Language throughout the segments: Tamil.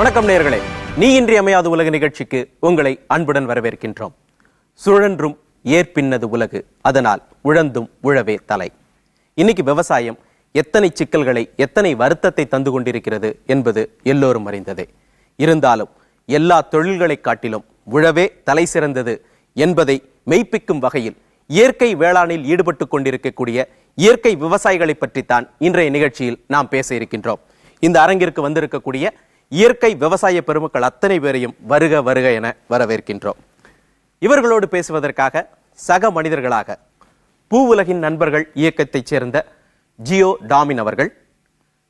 வணக்கம் நேயர்களே, நீ இன்றி அமையாது உலக நிகழ்ச்சிக்கு உங்களை அன்புடன் வரவேற்கின்றோம். சுழன்றும் ஏற்பின்னது உலகு, அதனால் உழந்தும் உழவே தலை. இன்னைக்கு விவசாயம் எத்தனை சிக்கல்களை, எத்தனை வருத்தத்தை தந்து கொண்டிருக்கிறது என்பது எல்லோரும் அறிந்ததே. இருந்தாலும் எல்லா தொழில்களை காட்டிலும் உழவே தலை சிறந்தது என்பதை மெய்ப்பிக்கும் வகையில் இயற்கை வேளாணில் ஈடுபட்டு கொண்டிருக்கக்கூடிய இயற்கை விவசாயிகளை பற்றித்தான் இன்றைய நிகழ்ச்சியில் நாம் பேச இருக்கின்றோம். இந்த அரங்கிற்கு வந்திருக்கக்கூடிய இயற்கை விவசாய பெருமக்கள் அத்தனை பேரையும் வருக வருக என வரவேற்கின்றோம். இவர்களோடு பேசுவதற்காக சக மனிதர்களாக பூவுலகின் நண்பர்கள் இயக்கத்தைச் சேர்ந்த ஜியோ டாமின் அவர்கள்,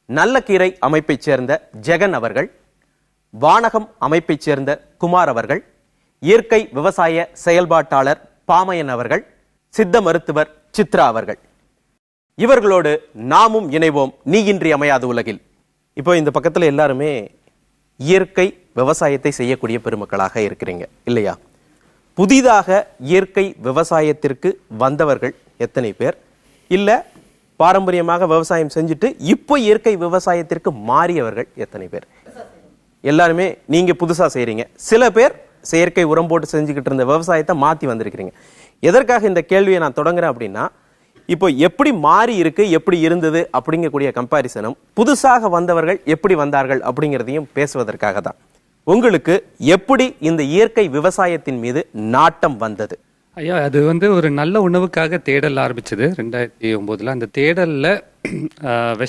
நல்லக்கீரை அமைப்பைச் சேர்ந்த ஜெகன் அவர்கள், வானகம் அமைப்பைச் சேர்ந்த குமார் அவர்கள், இயற்கை விவசாய செயல்பாட்டாளர் பாமையன் அவர்கள், சித்த மருத்துவர் சித்ரா அவர்கள். இவர்களோடு நாமும் இணைவோம் நீ இன்றி அமையாது உலகில். இப்போ இந்த பக்கத்துல எல்லாருமே இயற்கை விவசாயத்தை செய்யக்கூடிய பெருமக்களாக இருக்கிறீங்க இல்லையா? புதிதாக இயற்கை விவசாயத்திற்கு வந்தவர்கள் எத்தனை பேர், இல்ல பாரம்பரியமாக விவசாயம் செஞ்சுட்டு இப்போ இயற்கை விவசாயத்திற்கு மாறியவர்கள் எத்தனை பேர்? எல்லாருமே நீங்க புதுசா செய்றீங்க. சில பேர் செயற்கை உரம் போட்டு செஞ்சுக்கிட்டு இருந்த விவசாயத்தை மாத்தி வந்திருக்கிறீங்க. எதற்காக இந்த கேள்வியை நான் தொடங்குறேன் அப்படின்னா, இப்போ எப்படி மாறி இருக்கு, எப்படி இருந்தது அப்படிங்கக்கூடிய கம்பாரிசனும், புதுசாக வந்தவர்கள் எப்படி வந்தார்கள் அப்படிங்கிறதையும் பேசுவதற்காக தான். உங்களுக்கு எப்படி இந்த இயற்கை விவசாயத்தின் மீது நாட்டம் வந்தது? ஐயா, அது ஒரு நல்ல உணவுக்காக தேடல் ஆரம்பிச்சது 2009. அந்த தேடல்ல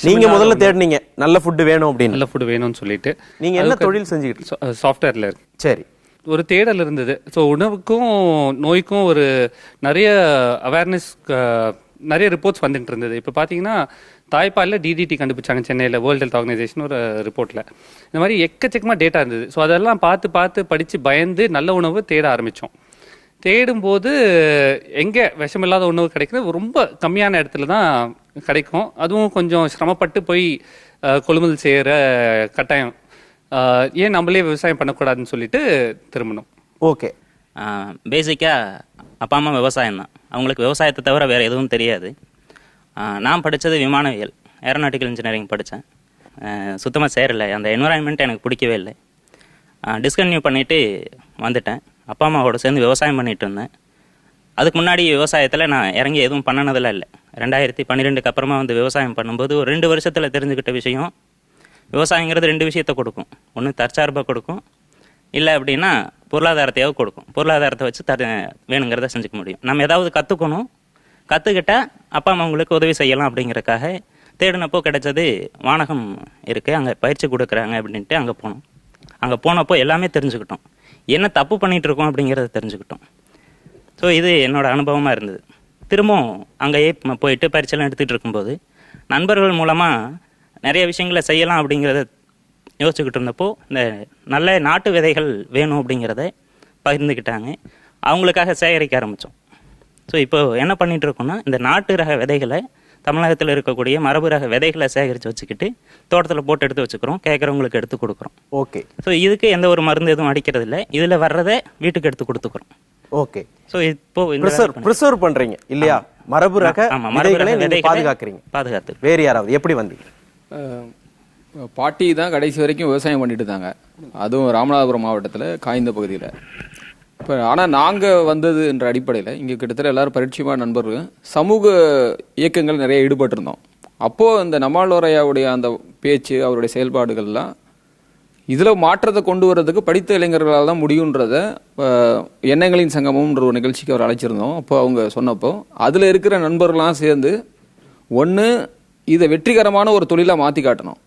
நீங்க முதல்ல தேடினீங்க நல்ல ஃபுட் வேணும் அப்படின்னு. நல்ல ஃபுட் வேணும்னு சொல்லிட்டு நீங்க என்ன தொழில் செஞ்சுக்கிட்டு? சாஃப்ட்வேர்ல இருக்கு. சரி. ஒரு தேடல் இருந்தது. ஸோ உணவுக்கும் நோய்க்கும் ஒரு நிறைய அவேர்னஸ், நிறைய ரிப்போர்ட்ஸ் வந்துட்டு இருந்தது. இப்போ பார்த்தீங்கன்னா தாய்ப்பாலில் டிடிடி கண்டுபிடிச்சாங்க சென்னையில், வேர்ல்டு ஹெல்த் ஆர்கனைசேஷன் ஒரு ரிப்போர்ட்டில். இந்த மாதிரி எக்கச்சக்கமாக டேட்டா இருந்தது. ஸோ அதெல்லாம் பார்த்து படித்து பயந்து நல்ல உணவு தேட ஆரம்பித்தோம். தேடும்போது எங்கே விஷமில்லாத உணவு கிடைக்கிறது ரொம்ப கம்மியான இடத்துல தான் கிடைக்கும். அதுவும் கொஞ்சம் சிரமப்பட்டு போய் கொள்முதல் செய்கிற கட்டாயம். ஏன் நம்மளே விவசாயம் பண்ணக்கூடாதுன்னு சொல்லிட்டு திரும்பணும். ஓகே. பேசிக்காக அப்பா அம்மா விவசாயம் தான். அவங்களுக்கு விவசாயத்தை தவிர வேறு எதுவும் தெரியாது. நான் படித்தது விமானவியல், ஏரோநாட்டிக்கல் இன்ஜினியரிங் படித்தேன். சுத்தமாக சேரலை, அந்த என்விரான்மெண்ட் எனக்கு பிடிக்கவே இல்லை. டிஸ்கன்டினியூ பண்ணிவிட்டு வந்துட்டேன். அப்பா அம்மாவோட சேர்ந்து விவசாயம் பண்ணிகிட்டு இருந்தேன். அதுக்கு முன்னாடி விவசாயத்தில் நான் இறங்கி எதுவும் பண்ணினதெல்லாம் இல்லை. 2012 அப்புறமா வந்து விவசாயம் பண்ணும்போது ஒரு 2 வருஷத்தில் தெரிஞ்சுக்கிட்ட விஷயம், விவசாயங்கிறது 2 விஷயத்தை கொடுக்கும். ஒன்று தற்சார்பாக கொடுக்கும், இல்லை அப்படின்னா பொருளாதாரத்தையாவது கொடுக்கும். பொருளாதாரத்தை வச்சு வேணுங்கிறத செஞ்சுக்க முடியும். நம்ம ஏதாவது கற்றுக்கணும், கற்றுக்கிட்டால் அப்பா அம்மா உங்களுக்கு உதவி செய்யலாம் அப்படிங்கிறக்காக தேடினப்போ கிடைச்சது வானகம் இருக்குது, அங்கே பயிற்சி கொடுக்குறாங்க அப்படின்ட்டு அங்கே போனோம். அங்கே போனப்போ எல்லாமே தெரிஞ்சுக்கிட்டோம், என்ன தப்பு பண்ணிகிட்டு இருக்கோம் அப்படிங்கிறத தெரிஞ்சுக்கிட்டோம். ஸோ இது என்னோட அனுபவமாக இருந்தது. திரும்பவும் அங்கேயே போயிட்டு பயிற்சியெல்லாம் எடுத்துகிட்டு இருக்கும்போது நண்பர்கள் மூலமாக நிறைய விஷயங்களை செய்யலாம் அப்படிங்கிறத யோசிச்சுக்கிட்டு இருந்தப்போ இந்த நல்ல நாட்டு விதைகள் வேணும் அப்படிங்கிறத பகிர்ந்துக்கிட்டாங்க. அவங்களுக்காக சேகரிக்க ஆரம்பித்தோம். ஸோ இப்போ என்ன பண்ணிகிட்டு இருக்கோம்னா, இந்த நாட்டு ரக விதைகளை, தமிழகத்தில் இருக்கக்கூடிய மரபு ரக விதைகளை சேகரித்து வச்சுக்கிட்டு தோட்டத்தில் போட்டு எடுத்து வச்சுக்கிறோம், கேட்குறவங்களுக்கு எடுத்து கொடுக்குறோம். ஓகே. ஸோ இதுக்கு எந்த ஒரு மருந்து எதுவும் அடிக்கிறது இல்லை, இதில் வர்றதை வீட்டுக்கு எடுத்து கொடுத்துக்கிறோம். ஓகே. ஸோ இப்போ ப்ரிசர்வ் பண்றீங்க இல்லையா? மரபு ரக விதைகளை பாதுகாத்து. வேறு யாராவது எப்படி வந்தீங்க? பாட்டி தான் கடைசி வரைக்கும் விவசாயம் பண்ணிட்டு இருந்தாங்க, அதுவும் ராமநாதபுரம் மாவட்டத்தில் காய்ந்த பகுதியில். இப்போ ஆனால் நாங்கள் வந்தது என்ற அடிப்படையில் இங்கே கிட்டத்தட்ட எல்லாரும் பரிட்சயமான நண்பர்கள், சமூக இயக்கங்கள் நிறைய ஈடுபட்டிருந்தோம். அப்போது இந்த நம்மாழ்வாரையாவுடைய அந்த பேச்சு, அவருடைய செயல்பாடுகள்லாம் இதில் மாற்றத்தை கொண்டு வர்றதுக்கு படித்த இளைஞர்களால் தான் முடியுன்றத எண்ணங்களின் சங்கமம்ன்ற ஒரு நிகழ்ச்சிக்கு அவர் அழைச்சிருந்தோம். அப்போ அவங்க சொன்னப்போ அதில் இருக்கிற நண்பர்கள்லாம் சேர்ந்து ஒன்று இதை வெற்றிகரமான ஒரு தொழிலாக மாற்றி காட்டணும்.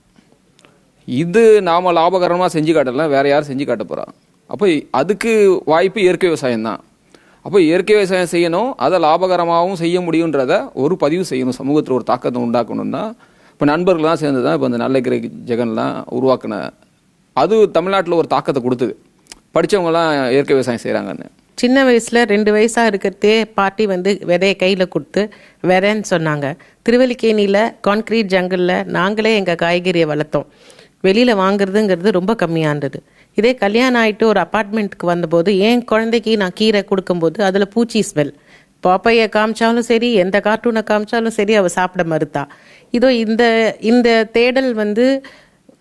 இது நாம் லாபகரமாக செஞ்சு காட்டலாம், வேற யாரும் செஞ்சு காட்ட போகிறா. அப்போ அதுக்கு வாய்ப்பு இயற்கை விவசாயம் தான். அப்போ இயற்கை விவசாயம் செய்யணும், அதை லாபகரமாகவும் செய்ய முடியுன்றத ஒரு பதிவு செய்யணும், சமூகத்தில் ஒரு தாக்கத்தை உண்டாக்கணும்னா இப்போ நண்பர்கள்லாம் சேர்ந்து தான் இப்போ இந்த நல்லக்கீரை ஜெகன்லாம் உருவாக்கின. அது தமிழ்நாட்டில் ஒரு தாக்கத்தை கொடுத்தது, படித்தவங்கலாம் இயற்கை விவசாயம் செய்கிறாங்கன்னு. சின்ன வயசில் 2 வயசாக இருக்கிறதே பாட்டி விதையை கையில் கொடுத்து விதைன்னு சொன்னாங்க. திருவல்லிக்கேணியில் கான்கிரீட் ஜங்கிளில் நாங்களே எங்கள் காய்கறியை வளர்த்தோம். வெளியில் வாங்குறதுங்கிறது ரொம்ப கம்மியானது. இதே கல்யாணம் ஆகிட்டு ஒரு அப்பார்ட்மெண்ட்டுக்கு வந்தபோது என் குழந்தைக்கு நான் கீரை கொடுக்கும்போது அதில் பூச்சி ஸ்மெல். பாப்பையை காமிச்சாலும் சரி, எந்த கார்ட்டூனை காமிச்சாலும் சரி, அவள் சாப்பிட மறுத்தா. இதோ இந்த தேடல்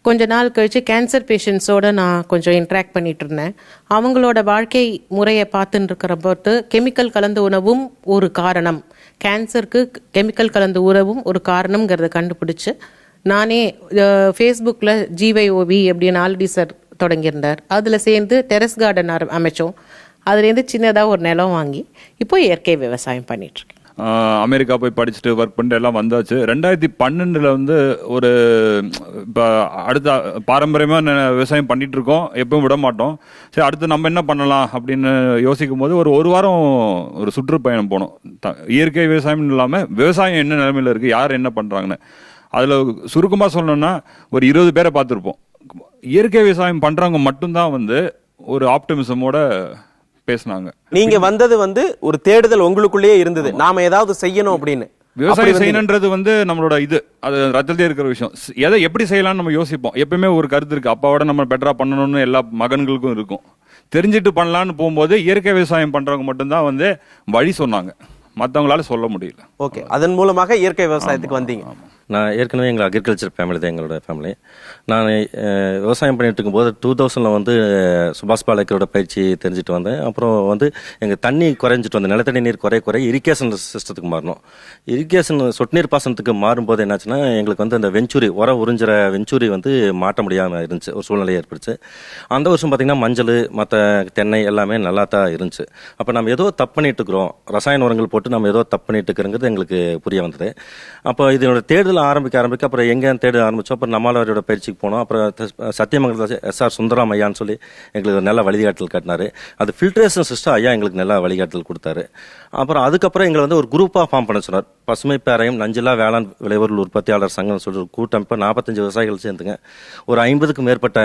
கொஞ்ச நாள் கழிச்சு கேன்சர் பேஷண்ட்ஸோட நான் கொஞ்சம் இன்ட்ராக்ட் பண்ணிட்டு இருந்தேன். அவங்களோட வாழ்க்கை முறையை பார்த்துட்டு இருக்கிற போது கெமிக்கல் கலந்த உணவும் ஒரு காரணம், கேன்சருக்கு கெமிக்கல் கலந்த உணவும் ஒரு காரணம்ங்கிறத கண்டுபிடிச்சு நானே ஃபேஸ்புக்கில் ஜிவைஓவி அப்படின்னு ஆல்ரெடி சார் தொடங்கியிருந்தார், அதில் சேர்ந்து டெரஸ் கார்டன் அமைச்சோம். அதுலேருந்து சின்னதாக ஒரு நிலம் வாங்கி இப்போ இயற்கை விவசாயம் பண்ணிட்டுருக்கேன். அமெரிக்கா போய் படிச்சுட்டு ஒர்க் பண்ணிட்டு எல்லாம் வந்தாச்சு. 2012 வந்து ஒரு இப்போ அடுத்த பாரம்பரியமாக விவசாயம் பண்ணிட்டு இருக்கோம், எப்பவும் விட மாட்டோம். சரி, அடுத்து நம்ம என்ன பண்ணலாம் அப்படின்னு யோசிக்கும் போது ஒரு வாரம் ஒரு சுற்றுப்பயணம் போனோம். இயற்கை விவசாயம் இல்லாமல் விவசாயம் என்ன நிலைமையில் இருக்குது, யார் என்ன பண்ணுறாங்கன்னு. அதில் சுருக்கமாக சொல்லணும்னா ஒரு 20 பேரை பார்த்துருப்போம். இயற்கை விவசாயம் பண்ணுறவங்க மட்டும்தான் வந்து ஒரு ஆப்டிமிசமோட பேசினாங்க. நீங்க வந்தது வந்து ஒரு தேடுதல் உங்களுக்குள்ளேயே இருந்தது, நாம ஏதாவது செய்யணும் அப்படின்னு. விவசாயம் செய்யணுன்றது வந்து நம்மளோட அது ரத்தத்திலே இருக்கிற விஷயம். எதை எப்படி செய்யலாம்னு நம்ம யோசிப்போம். எப்பயுமே ஒரு கருத்து இருக்கு, அப்பாவோட நம்ம பெட்டரா பண்ணணும்னு எல்லா மகன்களுக்கும் இருக்கும். தெரிஞ்சுட்டு பண்ணலான்னு போகும்போது இயற்கை விவசாயம் பண்றவங்க மட்டும்தான் வந்து வழி சொன்னாங்க, மற்றவங்களால சொல்ல முடியல. ஓகே, அதன் மூலமாக இயற்கை விவசாயத்துக்கு வந்தீங்க. நான் ஏற்கனவே எங்கள் அக்ரிகல்ச்சர் ஃபேமிலி தான் எங்களோட ஃபேமிலி. நான் விவசாயம் பண்ணிட்டு இருக்கும்போது 2000 வந்து சுபாஷ் பாலேக்கரோட பயிற்சி தெரிஞ்சுட்டு வந்தேன். அப்புறம் வந்து எங்கள் தண்ணி குறைஞ்சிட்டு வந்தேன், நிலத்தடி நீர் குறைய இரிகேஷன் சிஸ்டத்துக்கு மாறணும். இரிகேஷன் சொட்டு நீர் பாசனத்துக்கு மாறும்போது என்னாச்சுன்னா எங்களுக்கு வந்து அந்த வெஞ்சூரி உறிஞ்சிற வெஞ்சூரி வந்து மாட்ட முடியாமல் இருந்துச்சு, ஒரு சூழ்நிலை ஏற்படுச்சு. அந்த வருஷம் பார்த்திங்கன்னா மஞ்சள் மற்ற தென்னை எல்லாமே நல்லா தான் இருந்துச்சு. அப்போ நம்ம ஏதோ தப்பு பண்ணிட்டு இருக்கிறோம், ரசாயன உரங்கள் போட்டு நம்ம ஏதோ தப்பு பண்ணிட்டு இருக்கிறோங்கிறது எங்களுக்கு புரிய வந்தது. அப்போ இதனோட தேடுதல் ஆரம்பிக்க அப்புறம் எங்கே தேட ஆரம்பிச்சோம். அப்புறம் நம்மளாரோட பயிற்சிக்கு போனோம். அப்புறம் சத்தியமங்கலத்தில் SR சுந்தரம் ஐயான்னு சொல்லி எங்களுக்கு நல்ல வழிகாட்டல் காட்டினாரு. அது ஃபில்ட்ரேஷன் சிஸ்டம் ஐயா எங்களுக்கு நல்ல வழிகாட்டல் கொடுத்தாரு. அப்புறம் அதுக்கப்புறம் எங்களை வந்து ஒரு குரூப்பாக ஃபார்ம் பண்ண சொன்னார். பசுமை பேரையும் நஞ்சில்லா வேளாண் விளைபொருள் உற்பத்தியாளர் சங்கம் சொல்லி ஒரு கூட்டமைப்பு 45 விவசாயிகள் சேர்ந்துங்க ஒரு 50க்கும் மேற்பட்ட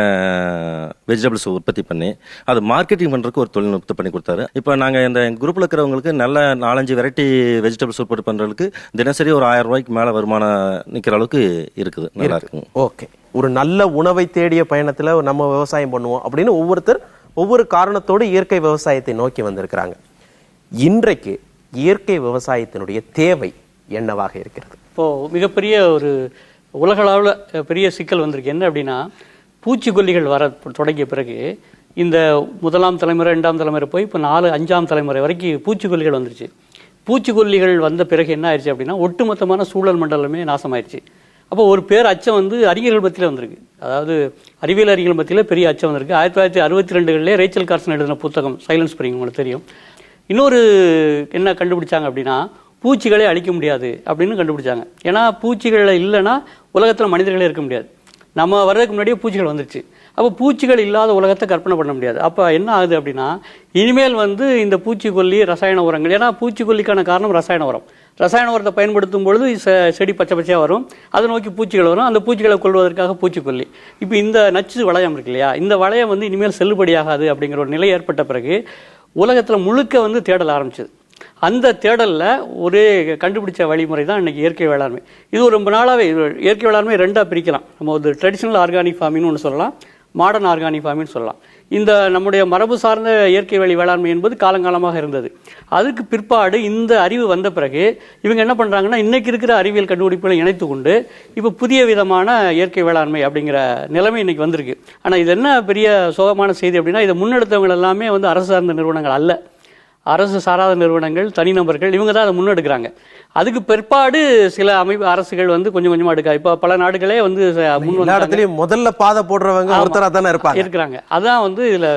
வெஜிடபிள்ஸ் உற்பத்தி பண்ணி அது மார்க்கெட்டிங் பண்ணுறதுக்கு ஒரு தொழில்நுட்பத்தை பண்ணி கொடுத்தாரு. இப்போ நாங்கள் இந்த குரூப்பில் இருக்கிறவங்களுக்கு நல்ல 4-5 வெரைட்டி வெஜிடபிள்ஸ் உற்பத்தி பண்ணுறதுக்கு தினசரி ஒரு 1000 ரூபாய்க்கு மேலே வருமானம் நிற்கிற அளவுக்கு இருக்குது, நல்லா இருக்குங்க. ஓகே, ஒரு நல்ல உணவை தேடிய பயணத்துல நம்ம விவசாயம் பண்ணுவோம் அப்படின்னு ஒவ்வொருத்தர் ஒவ்வொரு காரணத்தோடு இயற்கை விவசாயத்தை நோக்கி வந்திருக்கிறாங்க. இன்றைக்கு இயற்கை விவசாயத்தினுடைய தேவை என்னவாக இருக்கிறது? இப்போ மிகப்பெரிய ஒரு உலகளவில் பெரிய சிக்கல் வந்திருக்கு. என்ன அப்படின்னா, பூச்சிக்கொல்லிகள் வர தொடங்கிய பிறகு இந்த 1ஆம் தலைமுறை 2ஆம் தலைமுறை போய் இப்போ 4, 5ஆம் தலைமுறை வரைக்கும் பூச்சிக்கொல்லிகள் வந்துருச்சு. பூச்சிக்கொல்லிகள் வந்த பிறகு என்ன ஆயிடுச்சு அப்படின்னா, ஒட்டுமொத்தமான சூழல் மண்டலமே நாசமாயிருச்சு. அப்போ ஒரு பேர் அச்சம் வந்து அறிஞர்கள் மத்தியில் வந்திருக்கு, அதாவது அறிவியல் அறிஞர்கள் மத்தியில் பெரிய அச்சம் வந்திருக்கு. 1962 ரேச்சல் கார்சன் எழுதின புத்தகம் சைலன்ட் ஸ்ப்ரிங் உங்களுக்கு தெரியும். இன்னொரு என்ன கண்டுபிடிச்சாங்க அப்படின்னா, பூச்சிகளே அழிக்க முடியாது அப்படின்னு கண்டுபிடிச்சாங்க. ஏன்னா பூச்சிகள் இல்லைன்னா உலகத்தில் மனிதர்களே இருக்க முடியாது. நம்ம வர்றதுக்கு முன்னாடியே பூச்சிகள் வந்துருச்சு. அப்போ பூச்சிகள் இல்லாத உலகத்தை கற்பனை பண்ண முடியாது. அப்போ என்ன ஆகுது அப்படின்னா, இனிமேல் வந்து இந்த பூச்சிக்கொல்லி ரசாயன உரங்கள், ஏன்னா பூச்சிக்கொல்லிக்கான காரணம் ரசாயன உரம். ரசாயன உரத்தை பயன்படுத்தும் பொழுது செடி பச்சை பச்சையாக வரும், அதை நோக்கி பூச்சிகள் வரும், அந்த பூச்சிகளை கொள்வதற்காக பூச்சிக்கொல்லி. இப்போ இந்த நச்சு வளையம் இருக்கு இல்லையா, இந்த வளையம் வந்து இனிமேல் செல்லுபடியாகாது அப்படிங்கிற ஒரு நிலை ஏற்பட்ட பிறகு உலகத்தில் முழுக்க வந்து தேடல் ஆரம்பிச்சது. அந்த தேடலில் ஒரே கண்டுபிடிச்ச வழிமுறை தான் இன்னைக்கு இயற்கை வேளாண்மை. இது ரொம்ப நாளாகவே இயற்கை வேளாண்மை 2ஆக பிரிக்கலாம். நம்ம ஒரு ட்ரெடிஷ்னல் ஆர்கானிக் ஃபார்மிங்னு ஒன்று சொல்லலாம், மாடர்ன் ஆர்கானிக் ஃபார்மிங்னு சொல்லலாம். இந்த நம்முடைய மரபு சார்ந்த இயற்கை வழி வேளாண்மை என்பது காலங்காலமாக இருந்தது. அதுக்கு பிற்பாடு இந்த அறிவு வந்த பிறகு இவங்க என்ன பண்ணுறாங்கன்னா, இன்னைக்கு இருக்கிற அறிவியல் கண்டுபிடிப்புகளை இணைத்து கொண்டு இப்போ புதிய விதமான இயற்கை வேளாண்மை அப்படிங்கிற நிலைமை இன்னைக்கு வந்திருக்கு. ஆனால் இது என்ன பெரிய சோகமான செய்தி அப்படின்னா, இதை முன்னெடுத்தவங்க எல்லாமே வந்து அரசு சார்ந்த நிறுவனங்கள் அல்ல, அரசு சாராத நிறுவனங்கள், தனிநபர்கள், இவங்க தான் அதை முன்னெடுக்கிறாங்க. அதுக்கு பிற்பாடு சில அரசுகள் வந்து கொஞ்சம் கொஞ்சமா எடுக்க, இப்ப பல நாடுகளே வந்து முதல்ல பாதை போடுறவங்க ஒருத்தரா தானே இருக்கிறாங்க. அதான் வந்து இதுல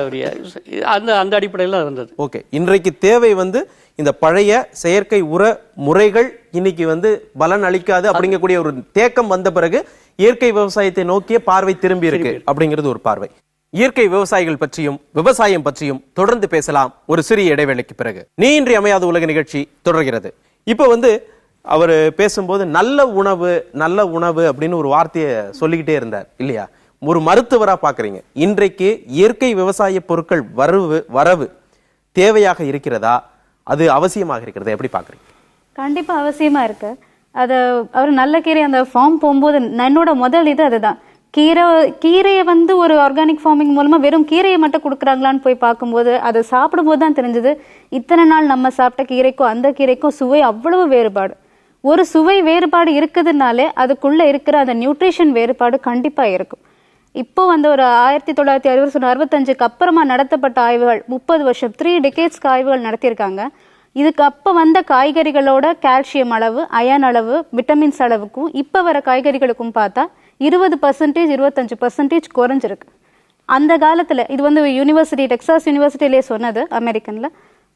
அந்த அடிப்படையில் இருந்தது. ஓகே, இன்றைக்கு தேவை வந்து இந்த பழைய செயற்கை உர முறைகள் இன்னைக்கு வந்து பலன் அளிக்காது அப்படிங்கக்கூடிய ஒரு தேக்கம் வந்த பிறகு இயற்கை விவசாயத்தை நோக்கிய பார்வை திரும்பி இருக்கு அப்படிங்கிறது ஒரு பார்வை. இயற்கை விவசாயிகள் பற்றியும் விவசாயம் பற்றியும் தொடர்ந்து பேசலாம் ஒரு சிறிய இடைவேளைக்கு பிறகு. நீ இன்றி அமையாத உலக நிகழ்ச்சி தொடர்கிறது. இப்ப வந்து அவர் பேசும்போது நல்ல உணவு அப்படின்னு ஒரு வார்த்தையை சொல்லிக்கிட்டே இருந்தார் இல்லையா? ஒரு மருத்துவரா பாக்குறீங்க, இன்றைக்கு இயற்கை விவசாய பொருட்கள் வரவு தேவையாக இருக்கிறதா, அது அவசியமாக இருக்கிறதா, எப்படி பாக்குறீங்க? கண்டிப்பா அவசியமா இருக்கு. அது அவர் நல்ல கீரை அந்த ஃபார்ம் போகும்போது என்னோட முதல் இது அதுதான். கீரையை வந்து ஒரு ஆர்கானிக் ஃபார்மிங் மூலமா வெறும் கீரையை மட்டும் கொடுக்குறாங்களான்னு போய் பார்க்கும்போது அதை சாப்பிடும்போது தான் தெரிஞ்சது, இத்தனை நாள் நம்ம சாப்பிட்ட கீரைக்கும் அந்த கீரைக்கும் சுவை அவ்வளவு வேறுபாடு. ஒரு சுவை வேறுபாடு இருக்குதுனாலே அதுக்குள்ள இருக்கிற அந்த நியூட்ரிஷன் வேறுபாடு கண்டிப்பா இருக்கும். இப்போ வந்து ஒரு 1965 அப்புறமா நடத்தப்பட்ட ஆய்வுகள் 30 வருஷம் 3 டெகேட்ஸ்க்கு ஆய்வுகள் நடத்தியிருக்காங்க. இதுக்கு அப்போ வந்த காய்கறிகளோட கால்சியம் அளவு, அயன் அளவு, விட்டமின்ஸ் அளவுக்கும் இப்போ வர காய்கறிகளுக்கும் பார்த்தா 20% 25% குறைஞ்சிருக்கு. அந்த காலத்தில் இது வந்து யூனிவர்சிட்டி, டெக்சாஸ் யூனிவர்சிட்டியிலே சொன்னது, அமெரிக்கனில்.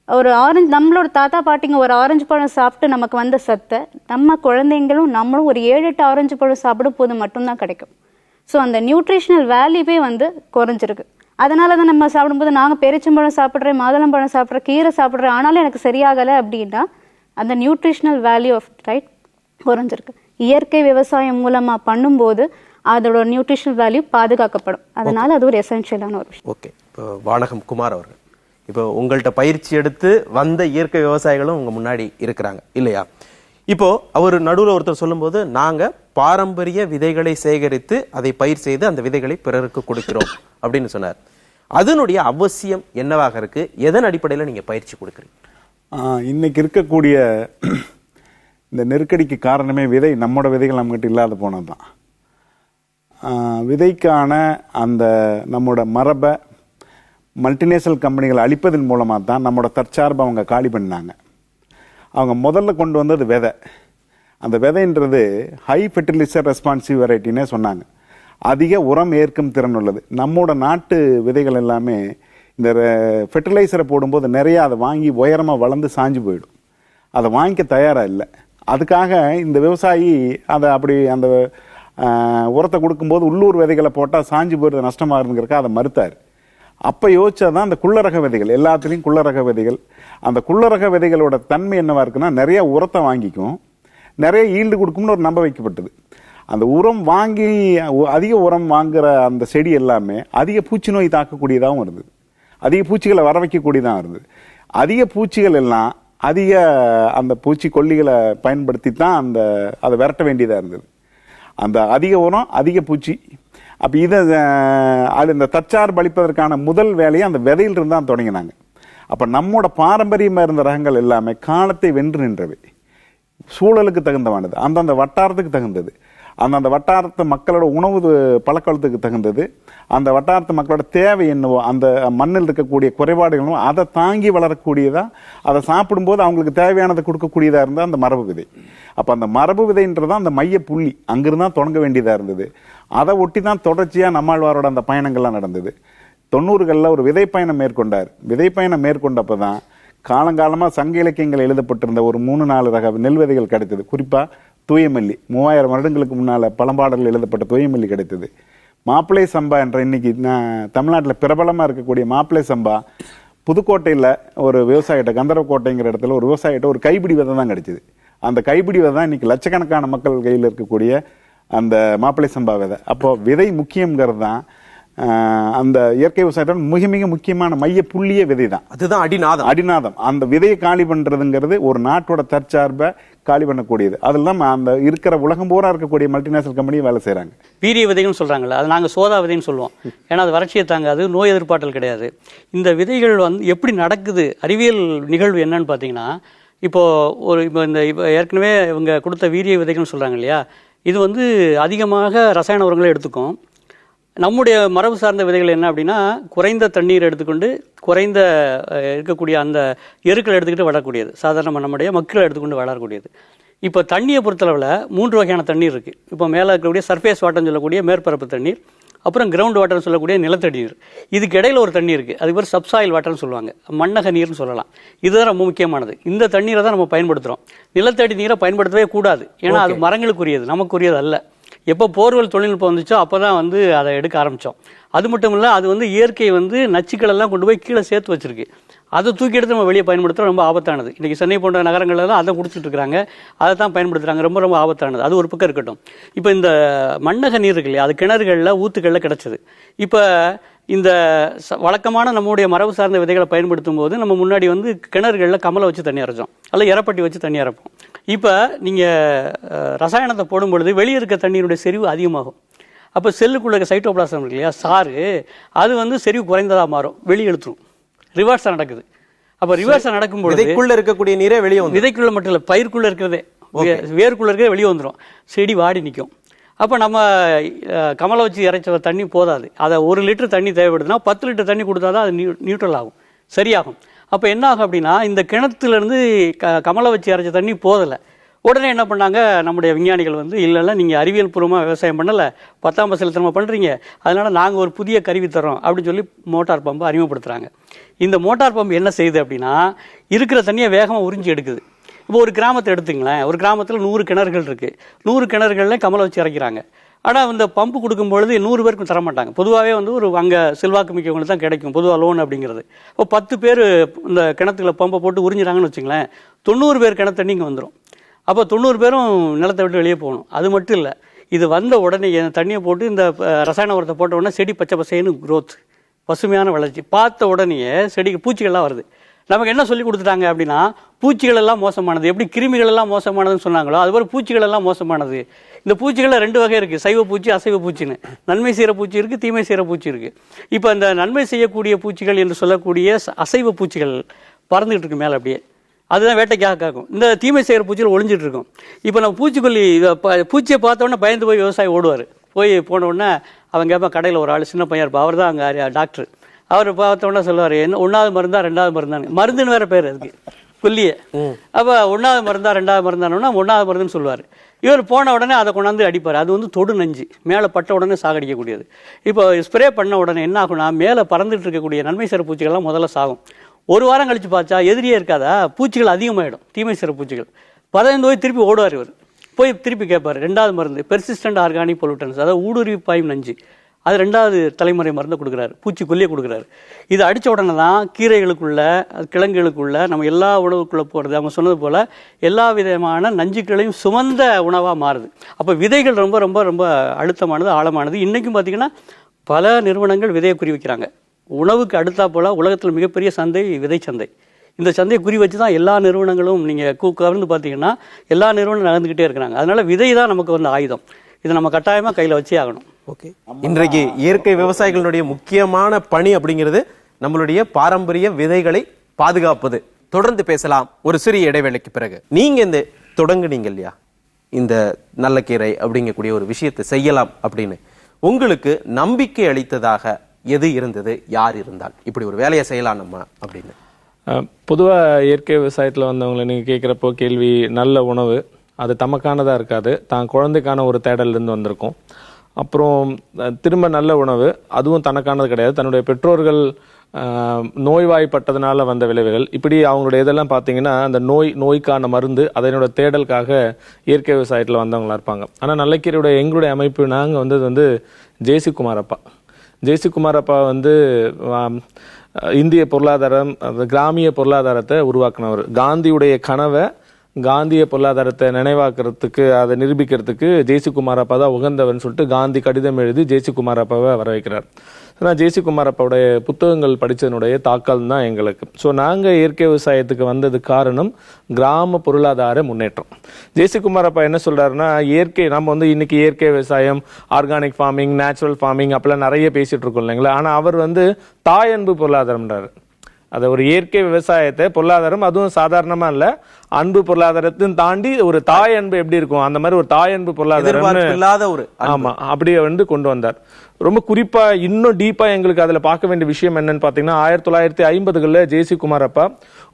ஒரு ஆரஞ்சு, நம்மளோட தாத்தா பாட்டிங்க ஒரு ஆரஞ்சு பழம் சாப்பிட்டு நமக்கு வந்த சத்தை நம்ம குழந்தைங்களும் நம்மளும் ஒரு 7-8 ஆரஞ்சு பழம் சாப்பிடும் போது மட்டும்தான் கிடைக்கும். ஸோ அந்த நியூட்ரிஷனல் வேல்யூவே வந்து குறைஞ்சிருக்கு. அதனால தான் நம்ம சாப்பிடும்போது நாங்கள் பேரிச்சம்பழம் சாப்பிட்றேன், மாதுளம்பழம் சாப்பிட்றேன், கீரை சாப்பிட்றேன், ஆனாலும் எனக்கு சரியாகலை அப்படின்னா அந்த நியூட்ரிஷனல் வேல்யூ ஆஃப் ரைட் குறைஞ்சிருக்கு. இயற்கை விவசாயம் மூலமாக பண்ணும்போது அதோட நியூட்ரிஷனல் வேல்யூ பாதுகாக்கப்படும். அதனால அது ஒரு எசென்ஷியலான ஒரு விஷயம். ஓகே, இப்போ வானகம் குமார் அவர்கள், இப்போ உங்கள்கிட்ட பயிற்சி எடுத்து வந்த இயற்கை விவசாயிகளும் உங்க முன்னாடி இருக்கிறாங்க இல்லையா? இப்போ அவர் நடுவில் ஒருத்தர் சொல்லும்போது நாங்க பாரம்பரிய விதைகளை சேகரித்து அதை பயிர் செய்து அந்த விதைகளை பிறருக்கு கொடுக்கிறோம் அப்படின்னு சொன்னார். அதனுடைய அவசியம் என்னவாக இருக்கு? எதன் அடிப்படையில் நீங்க பயிற்சி கொடுக்குறீங்க? இன்னைக்கு இருக்கக்கூடிய இந்த நெருக்கடிக்கு காரணமே விதை, நம்மோட விதைகள் நம்மகிட்ட இல்லாத போனதுதான். விதைக்கான அந்த நம்மோட மரபை மல்டிநேஷனல் கம்பெனிகள் அழிப்பதன் மூலமாக தான் நம்மோட தற்சார்பை அவங்க காலி பண்ணாங்க. அவங்க முதல்ல கொண்டு வந்தது விதை. அந்த விதைன்றது ஹை ஃபெர்டிலைசர் ரெஸ்பான்சிவ் வெரைட்டின்னே சொன்னாங்க. அதிக உரம் ஏற்கும் திறன் உள்ளது. நம்மோட நாட்டு விதைகள் எல்லாமே இந்த ஃபெர்டிலைசரை போடும்போது நிறைய அதை வாங்கி உயரமாக வளர்ந்து சாஞ்சு போயிடும். அதை வாங்கிக்க தயாராக இல்லை. அதுக்காக இந்த விவசாயி அதை அப்படி அந்த உரத்தை கொடுக்கும்போது உள்ளூர் விதைகளை போட்டால் சாஞ்சு போயிடுறது நஷ்டமாக இருந்துங்கிறக்க அதை மறுத்தார். அப்போ யோசிச்சாதான் அந்த குள்ளரக விதைகள், எல்லாத்துலேயும் குள்ளரக விதைகள். அந்த குள்ளரக விதைகளோட தன்மை என்னவா இருக்குன்னா நிறைய உரத்தை வாங்கிக்கும், நிறைய ஈல்டு கொடுக்கும்னு ஒரு நம்ப வைக்கப்பட்டது. அந்த உரம் வாங்கி அதிக உரம் வாங்குற அந்த செடி எல்லாமே அதிக பூச்சி நோய் தாக்கக்கூடியதாகவும் இருந்தது, அதிக பூச்சிகளை வர வைக்கக்கூடியதாகவும் இருந்தது. அதிக பூச்சிகள் எல்லாம் அதிக அந்த பூச்சி கொல்லிகளை பயன்படுத்தி தான் அதை விரட்ட வேண்டியதாக இருந்தது. அந்த அதிக உரம் அதிக பூச்சி. அப்போ இந்த தற்சார்பு அளிப்பதற்கான முதல் வேலையை அந்த விதையிலிருந்து தான் தொடங்கினாங்க. அப்போ நம்மோட பாரம்பரியமாக இருந்த ரகங்கள் எல்லாமே காலத்தை வென்று நின்றவை, சூழலுக்கு தகுந்தவானது, அந்தந்த வட்டாரத்துக்கு தகுந்தது, அந்தந்த வட்டாரத்து மக்களோட உணவு பழக்கத்துக்கு தகுந்தது, அந்த வட்டாரத்து மக்களோட தேவை என்னவோ, அந்த மண்ணில் இருக்கக்கூடிய குறைபாடுகளும் அதை தாங்கி வளரக்கூடியதா, அதை சாப்பிடும்போது அவங்களுக்கு தேவையானதை கொடுக்கக்கூடியதாக இருந்தால் அந்த மரபு விதை. அப்போ அந்த மரபு விதைன்றதான் அந்த மைய புள்ளி, அங்கிருந்து தான் தொடங்க வேண்டியதாக இருந்தது. அதை ஒட்டி தான் தொடர்ச்சியாக நம்மாழ்வாரோட அந்த பயணங்கள்லாம் நடந்தது. 90களில் ஒரு விதை பயணம் மேற்கொண்டார். விதை பயணம் மேற்கொண்டப்போ தான் காலங்காலமாக சங்க இலக்கியங்கள் எழுதப்பட்டிருந்த ஒரு 3-4 ரக நெல் விதைகள் கிடைத்தது. குறிப்பாக தூயமல்லி, 3000 வருடங்களுக்கு முன்னால் பழம்பாடல்கள் எழுதப்பட்ட தூயமல்லி கிடைத்தது. மாப்பிள்ளை சம்பா என்ற இன்னைக்கு தமிழ்நாட்டில் பிரபலமாக இருக்கக்கூடிய மாப்பிள்ளை சம்பா புதுக்கோட்டையில் ஒரு விவசாயிட்ட, கந்தரவக்கோட்டைங்கிற இடத்துல ஒரு விவசாயிட்ட ஒரு கைப்பிடி விதை தான் கிடைச்சிது. அந்த கைப்பிடி விதை தான் இன்னைக்கு லட்சக்கணக்கான மக்கள் கையில் இருக்கக்கூடிய அந்த மாப்பிள்ளை சம்பா விதை. அப்போ விதை முக்கியங்கிறது தான் அந்த இயற்கை விவசாயத்தோட மிக மிக முக்கியமான மைய புள்ளிய விதை தான். அதுதான் அடிநாதம். அந்த விதையை காலி பண்றதுங்கிறது ஒரு நாட்டோட தற்சார்பை காலி பண்ணக்கூடியது. அதெல்லாம் அந்த இருக்கிற உலகம் பூரா இருக்கக்கூடிய மல்டிநேஷனல் கம்பெனி வேலை செய்யறாங்க. வீரிய விதைகள்னு சொல்றாங்கல்ல, அது நாங்கள் சோதா விதைன்னு சொல்லுவோம். ஏன்னா அது வறட்சியை தாங்காது, நோய் எதிர்ப்பாற்றல் கிடையாது. இந்த விதைகள் வந்து எப்படி நடக்குது, அறிவியல் நிகழ்வு என்னன்னு பார்த்தீங்கன்னா, இப்போ ஏற்கனவே இவங்க கொடுத்த வீரிய விதைகள்னு சொல்றாங்க இல்லையா, இது வந்து அதிகமாக ரசாயன உரங்களை எடுத்துக்கும். நம்முடைய மரபு சார்ந்த விதைகள் என்ன அப்படின்னா, குறைந்த தண்ணீர் எடுத்துக்கொண்டு குறைந்த இருக்கக்கூடிய அந்த எருக்களை எடுத்துக்கிட்டு வளரக்கூடியது, சாதாரண நம்முடைய மக்களை எடுத்துக்கொண்டு வளரக்கூடியது. இப்போ தண்ணியை பொறுத்தளவில் 3 வகையான தண்ணீர் இருக்குது. இப்போ மேலே இருக்கக்கூடிய சர்ஃபேஸ் வாட்டர்னு சொல்லக்கூடிய மேற்பரப்பு தண்ணீர், அப்புறம் கிரவுண்ட் வாட்டர்னு சொல்லக்கூடிய நிலத்தடி நீர், இதுக்கு இடையில ஒரு தண்ணி இருக்குது, அதுக்கு பேர் சப்சாயில் வாட்டர்னு சொல்லுவாங்க, மண்ணக நீர்னு சொல்லலாம். இதுதான் ரொம்ப முக்கியமானது. இந்த தண்ணீரை தான் நம்ம பயன்படுத்துகிறோம். நிலத்தடி நீரை பயன்படுத்தவே கூடாது, ஏன்னா அது மரங்களுக்குரியது, நமக்குரியது அல்ல. எப்போ போர்வெல் தொழில்நுட்பம் வந்துச்சோ அப்போ தான் வந்து அதை எடுக்க ஆரம்பித்தோம். அது மட்டும் இல்லை, அது வந்து இயற்கை வந்து நச்சுக்கள் எல்லாம் கொண்டு போய் கீழே சேர்த்து வச்சிருக்கு. அதை தூக்கி எடுத்து நம்ம வெளியே பயன்படுத்துகிறோம், ரொம்ப ஆபத்தானது. இன்றைக்கி சென்னை போன்ற நகரங்கள்லாம் அதை குடிச்சிட்டு இருக்கிறாங்க, அதை தான் பயன்படுத்துகிறாங்க, ரொம்ப ரொம்ப ஆபத்தானது. அது ஒரு பக்கம் இருக்கட்டும். இப்போ இந்த மண்ணக நீர் இருக்கு இல்லையா, அது கிணறுகளில் ஊத்துக்களில் கிடச்சிது. இப்போ இந்த வழக்கமான நம்முடைய மரபு சார்ந்த விதைகளை பயன்படுத்தும் போது நம்ம முன்னாடி வந்து கிணறுகளில் கமலை வச்சு தண்ணி அரைச்சோம், அல்ல எரப்பட்டி வச்சு தண்ணி அரைப்போம். இப்போ நீங்கள் ரசாயனத்தை போடும் பொழுது வெளியே இருக்க தண்ணீருடைய செறிவு அதிகமாகும். அப்போ செல்லுக்குள்ள இருக்க சைட்டோபிளாசம் இருக்கு இல்லையா, சாறு, அது வந்து செறிவு குறைந்ததாக மாறும், வெளியே இழுத்துரும், ரிவர்ஸாக நடக்குது. அப்போ ரிவர்ஸாக நடக்கும்போது விதைக்குள்ள இருக்கக்கூடிய நீரே வெளியே வந்து, விதைக்குள்ள மட்டும் இல்லை, பயிருக்குள்ள இருக்கிறதே, வேருக்குள்ள இருக்கிறதே வெளியே வந்துடும், செடி வாடி நிற்கும். அப்போ நம்ம கமலை வச்சு இறைச்ச தண்ணி போதாது. அதை 1 லிட்டர் தண்ணி தேவைப்படுதுன்னா 10 லிட்டர் தண்ணி கொடுத்தா தான் அது நியூட்ரல் ஆகும், சரியாகும். அப்போ என்ன ஆகும் அப்படின்னா, இந்த கிணத்துலேருந்து கமலை வச்சு இறைச்ச தண்ணி போதலை. உடனே என்ன பண்ணாங்க நம்முடைய விஞ்ஞானிகள் வந்து, இல்லை நீங்கள் அறிவியல் பூர்வமாக விவசாயம் பண்ணலை, 10ஆம் பசலத்தனமாக பண்ணுறீங்க, அதனால் நாங்கள் ஒரு புதிய கருவி தரோம் அப்படின்னு சொல்லி மோட்டார் பம்பை அறிமுகப்படுத்துகிறாங்க. இந்த மோட்டார் பம்பு என்ன செய்யுது அப்படின்னா, இருக்கிற தண்ணியை வேகமாக உறிஞ்சி எடுக்குது. இப்போ ஒரு கிராமத்தை எடுத்துங்களேன், ஒரு கிராமத்தில் 100 கிணறுகள் இருக்குது. 100 கிணறுகளில் கமலை வச்சு இறக்கிறாங்க. ஆனால் இந்த பம்பு கொடுக்கும்பொழுது 100 பேருக்கும் தரமாட்டாங்க. பொதுவாகவே வந்து ஒரு அங்கே செல்வாக்கு மிக்கவங்களுக்கு தான் கிடைக்கும் பொதுவாக லோன் அப்படிங்கிறது. இப்போ 10 பேர் இந்த கிணத்துக்குள்ள பம்பை போட்டு உறிஞ்சிறாங்கன்னு வச்சுங்களேன், 90 பேர் கிணத்து தண்ணி இங்கே வந்துடும். அப்போ 90 பேரும் நிலத்தை விட்டு வெளியே போகணும். அது மட்டும் இல்லை, இது வந்த உடனே தண்ணியை போட்டு இந்த ரசாயன உரத்தை போட்ட உடனே செடி பச்சை பசைன்னு க்ரோத், பசுமையான வளர்ச்சி. பார்த்த உடனே செடிக்கு பூச்சிகள்லாம் வருது. நமக்கு என்ன சொல்லி கொடுத்துட்டாங்க அப்படின்னா, பூச்சிகள் எல்லாம் மோசமானது. எப்படி கிருமிகள் எல்லாம் மோசமானதுன்னு சொன்னாங்களோ அதுபோல் பூச்சிகள் எல்லாம் மோசமானது. இந்த பூச்சிகளில் 2 வகை இருக்குது, சைவ பூச்சி அசைவ பூச்சின்னு. நன்மை செய்கிற பூச்சி இருக்குது, தீமை செய்கிற பூச்சி இருக்குது. இப்போ இந்த நன்மை செய்யக்கூடிய பூச்சிகள் என்று சொல்லக்கூடிய அசைவ பூச்சிகள் பறந்துகிட்டு இருக்கு மேலே, அப்படியே அதுதான் வேட்டைக்காக காக்கும். இந்த தீமை செய்கிற பூச்சிகள் ஒளிஞ்சிட்டு இருக்கும். இப்போ நம்ம பூச்சிக்கொல்லி பூச்சியை பார்த்தோன்னே பயந்து போய் விவசாயி ஓடுவார். போன உடனே அவங்க கேட்பா, கடையில் ஒரு ஆள் சின்ன பையன் இருப்பா, அவர் தான் அங்கே டாக்டர். அவர் பார்த்தோன்னே சொல்லுவார், என்ன 1வது மருந்தா 2வது மருந்தானு, மருந்துன்னு வேற பேர் அதுக்கு கொல்லியே. அப்போ 1வது மருந்தா 2வது மருந்தானோன்னா 1வது மருந்துன்னு சொல்லுவார். இவர் போன உடனே அதை கொண்டாந்து அடிப்பார். அது வந்து தொடு நஞ்சு, மேலே பட்ட உடனே சாகடிக்கக்கூடியது. இப்போ ஸ்ப்ரே பண்ண உடனே என்ன ஆகுனா, மேலே பறந்துட்டு இருக்கக்கூடிய நன்மை செய்கிற பூச்சிகள்லாம் முதல்ல சாகும். 1 வாரம் கழிச்சு பார்த்தா எதிரியே இருக்காதா, பூச்சிகள் அதிகமாகிடும், தீமை செய்கிற பூச்சிகள். 15 போய் திருப்பி ஓடுவார். இவர் போய் திருப்பி கேட்பார், 2வது மருந்து பெர்சிஸ்டன்ட் ஆர்கானிக் பொல்யூட்டன்ஸ், அதாவது ஊடுருவி பாயும் நஞ்சு, அது 2வது தலைமுறை மருந்தை கொடுக்குறாரு, பூச்சிக்கொல்லியை கொடுக்குறாரு. இது அடித்த உடனே தான் கீரைகளுக்குள்ள கிழங்குகளுக்குள்ள நம்ம எல்லா உணவுக்குள்ளே போகிறது. அவங்க சொன்னது போல் எல்லா விதமான நஞ்சுக்களையும் சுமந்த உணவாக மாறுது. அப்போ விதைகள் ரொம்ப ரொம்ப ரொம்ப அழுத்தமானது, ஆழமானது. இன்றைக்கும் பார்த்திங்கன்னா பல நிறுவனங்கள் விதையை குறி வைக்கிறாங்க. உணவுக்கு அடுத்தா போல் உலகத்தில் மிகப்பெரிய சந்தை விதை சந்தை. இந்த சந்தையை குறி வச்சு தான் எல்லா நிறுவனங்களும் நீங்கள் கவர்ந்து பார்த்தீங்கன்னா எல்லா நிறுவனம் நடந்துக்கிட்டே இருக்கிறாங்க. அதனால் விதை தான் நமக்கு வந்து ஆயுதம். இதை நம்ம கட்டாயமாக கையில் வச்சே ஆகணும். ஓகே, இன்றைக்கு இயற்கை விவசாயிகளுடைய முக்கியமான பணி அப்படிங்கிறது நம்மளுடைய பாரம்பரிய விதைகளை பாதுகாப்பது. தொடர்ந்து பேசலாம் ஒரு சிறிய இடைவேளைக்கு பிறகு. நீங்க இந்த தொடங்குனீங்க இல்லையா, இந்த நல்ல கீரை அப்படிங்கக்கூடிய ஒரு விஷயத்தை செய்யலாம் அப்படின்னு உங்களுக்கு நம்பிக்கை அளித்ததாக எது இருந்தது, யார் இருந்தால் இப்படி ஒரு வேலையை செய்யலாம் நம்ம அப்படின்னு? பொதுவாக இயற்கை விவசாயத்தில் வந்தவங்களை நீங்கள் கேட்குறப்போ கேள்வி, நல்ல உணவு அது தமக்கானதாக இருக்காது, தான் குழந்தைக்கான ஒரு தேடல்லேருந்து வந்திருக்கும். அப்புறம் திரும்ப நல்ல உணவு, அதுவும் தனக்கானது கிடையாது, தன்னுடைய பெற்றோர்கள் நோய்வாய்ப்பட்டதுனால வந்த விளைவுகள், இப்படி அவங்களுடைய இதெல்லாம் பார்த்தீங்கன்னா அந்த நோய்க்கான மருந்து அதனோட தேடலுக்காக இயற்கை விவசாயத்தில் வந்தவங்களா இருப்பாங்க. ஆனால் நல்லக்கீரையுடைய எங்களுடைய அமைப்பு நாங்கள் வந்து ஜேசி குமாரப்பா வந்து இந்திய பொருளாதாரம், கிராமிய பொருளாதாரத்தை உருவாக்குனவர். காந்தியுடைய கனவை, காந்திய பொருளாதாரத்தை நினைவாக்குறதுக்கு, அதை நிரூபிக்கிறதுக்கு ஜேசி குமாரப்பா தான் உகந்தவன் சொல்லிட்டு காந்தி கடிதம் எழுதி ஜேசி குமாரப்பாவை வர வைக்கிறார். நான் ஜேசி குமாரப்பாவுடைய புத்தகங்கள் படித்ததனுடைய தாக்கல் தான் எங்களுக்கு. ஸோ நாங்கள் இயற்கை விவசாயத்துக்கு வந்தது காரணம் கிராம பொருளாதார முன்னேற்றம். ஜேசி குமாரப்பா என்ன சொல்றாருன்னா, நம்ம வந்து இன்னைக்கு இயற்கை விவசாயம், ஆர்கானிக் ஃபார்மிங், நேச்சுரல் ஃபார்மிங் அப்பெல்லாம் நிறைய பேசிட்டு இருக்கோம் இல்லைங்களா. ஆனால் அவர் வந்து தாயன்பு பொருளாதாரம்ன்றாரு. அதை ஒரு இயற்கை விவசாயத்தை பொருளாதாரம், அதுவும் சாதாரணமா இல்ல, அன்பு பொருளாதாரத்தையும் தாண்டி ஒரு தாய் அன்பு எப்படி இருக்கும் அந்த மாதிரி ஒரு தாய் அன்பு பொருளாதாரம், ஆமா அப்படியே வந்து கொண்டு வந்தார். ரொம்ப குறிப்பா இன்னும் டீப்பா எங்களுக்கு அதுல பார்க்க வேண்டிய விஷயம் என்னன்னு பாத்தீங்கன்னா, 1950களில் ஜேசி குமாரப்பா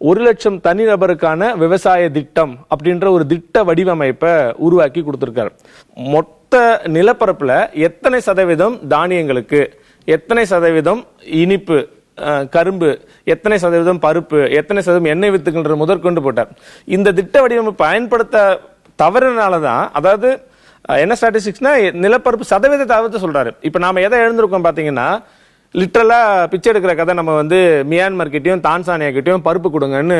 1,00,000 தனிநபருக்கான விவசாய திட்டம் அப்படின்ற ஒரு திட்ட வடிவமைப்பை உருவாக்கி கொடுத்திருக்காரு. மொத்த நிலப்பரப்புல எத்தனை சதவீதம் தானியங்களுக்கு, எத்தனை சதவீதம் இனிப்பு கரும்பு, எத்தனை சதவீதம் பருப்பு, எத்தனை சதவீதம் எண்ணெய் வித்துக்கின்ற முதற்கொண்டு போட்டார். இந்த திட்ட வடிவமைப்பு பயன்படுத்த தவறுனாலதான், அதாவது என்ன ஸ்டாட்டிஸ்டிக்ஸ்னா நிலப்பரப்பு சதவீத தவிர்த்து சொல்றாரு. இப்ப நாம எதை எழுந்திருக்கோம் பாத்தீங்கன்னா, லிட்டரலா பிச்சை எடுக்கிற கதை. நம்ம வந்து மியான்மர் கிட்டையும் தான்சானியா கிட்டையும் பருப்பு கொடுங்கன்னு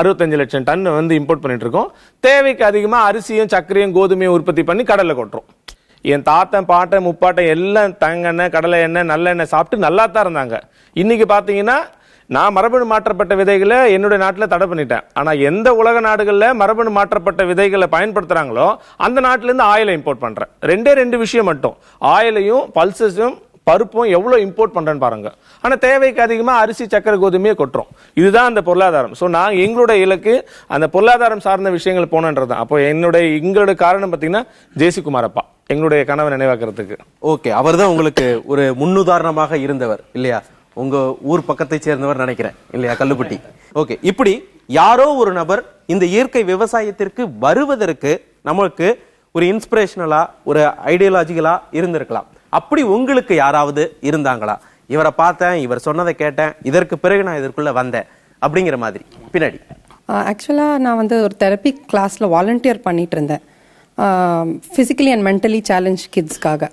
65 லட்சம் டன் வந்து இம்போர்ட் பண்ணிட்டு இருக்கோம். தேவைக்கு அதிகமா அரிசியும் சர்க்கரையும் கோதுமையும் உற்பத்தி பண்ணி கடல்ல கொட்டுறோம். என் தாத்தன் பாட்டன் முப்பாட்டன் எல்லாம் தங்கெண்ணெய், கடலை எண்ணெய், நல்லெண்ணெய் சாப்பிட்டு நல்லா தான் இருந்தாங்க. இன்னைக்கு பாத்தீங்கன்னா நான் மரபணு மாற்றப்பட்ட விதைகளை என்னுடைய நாட்டில் தடை பண்ணிட்டேன். ஆனா எந்த உலக நாடுகளில் மரபணு மாற்றப்பட்ட விதைகளை பயன்படுத்துறாங்களோ அந்த நாட்டில இருந்து ஆயிலை இம்போர்ட் பண்றேன். 2 விஷயம் மட்டும், ஆயிலையும் பல்சஸும் பருப்பும் எவ்வளவு இம்போர்ட் பண்றேன்னு பாருங்க. ஆனா தேவைக்கு அதிகமா அரிசி சக்கரை கோதுமையை கொட்டுறோம். இதுதான் அந்த பொருளாதாரம். ஸோ நான் எங்களுடைய இலக்கு அந்த பொருளாதாரம் சார்ந்த விஷயங்கள் போனன்றது. அப்போ எங்களுடைய காரணம் பார்த்தீங்கன்னா ஜேசி குமாரப்பா. எங்களுடைய கனவை நினைவாக்குறதுக்கு. ஓகே, அவர்தான் உங்களுக்கு ஒரு முன்னுதாரணமாக இருந்தவர் இல்லையா? உங்க ஊர் பக்கத்தை சேர்ந்தவர் நினைக்கிறேன் இல்லையா, கல்லுப்பட்டி. ஓகே, இப்படி யாரோ ஒரு நபர் இந்த இயற்கை விவசாயத்திற்கு வருவதற்கு நமக்கு ஒரு இன்ஸ்பிரேஷனலா ஒரு ஐடியாலஜிக்கலா இருந்திருக்கலாம். அப்படி உங்களுக்கு யாராவது இருந்தாங்களா? இவரை பார்த்தேன், இவர் சொன்னதை கேட்டேன், இதற்கு பிறகு நான் இதற்குள்ள வந்தேன் அப்படிங்கிற மாதிரி பின்னாடி? ஆக்சுவலாக நான் வந்து ஒரு தெரப்பி கிளாஸில் வாலண்டியர் பண்ணிட்டு இருந்தேன், ஃபிசிக்கலி அண்ட் மென்டலி சேலஞ்ச் கிட்ஸ்க்காக.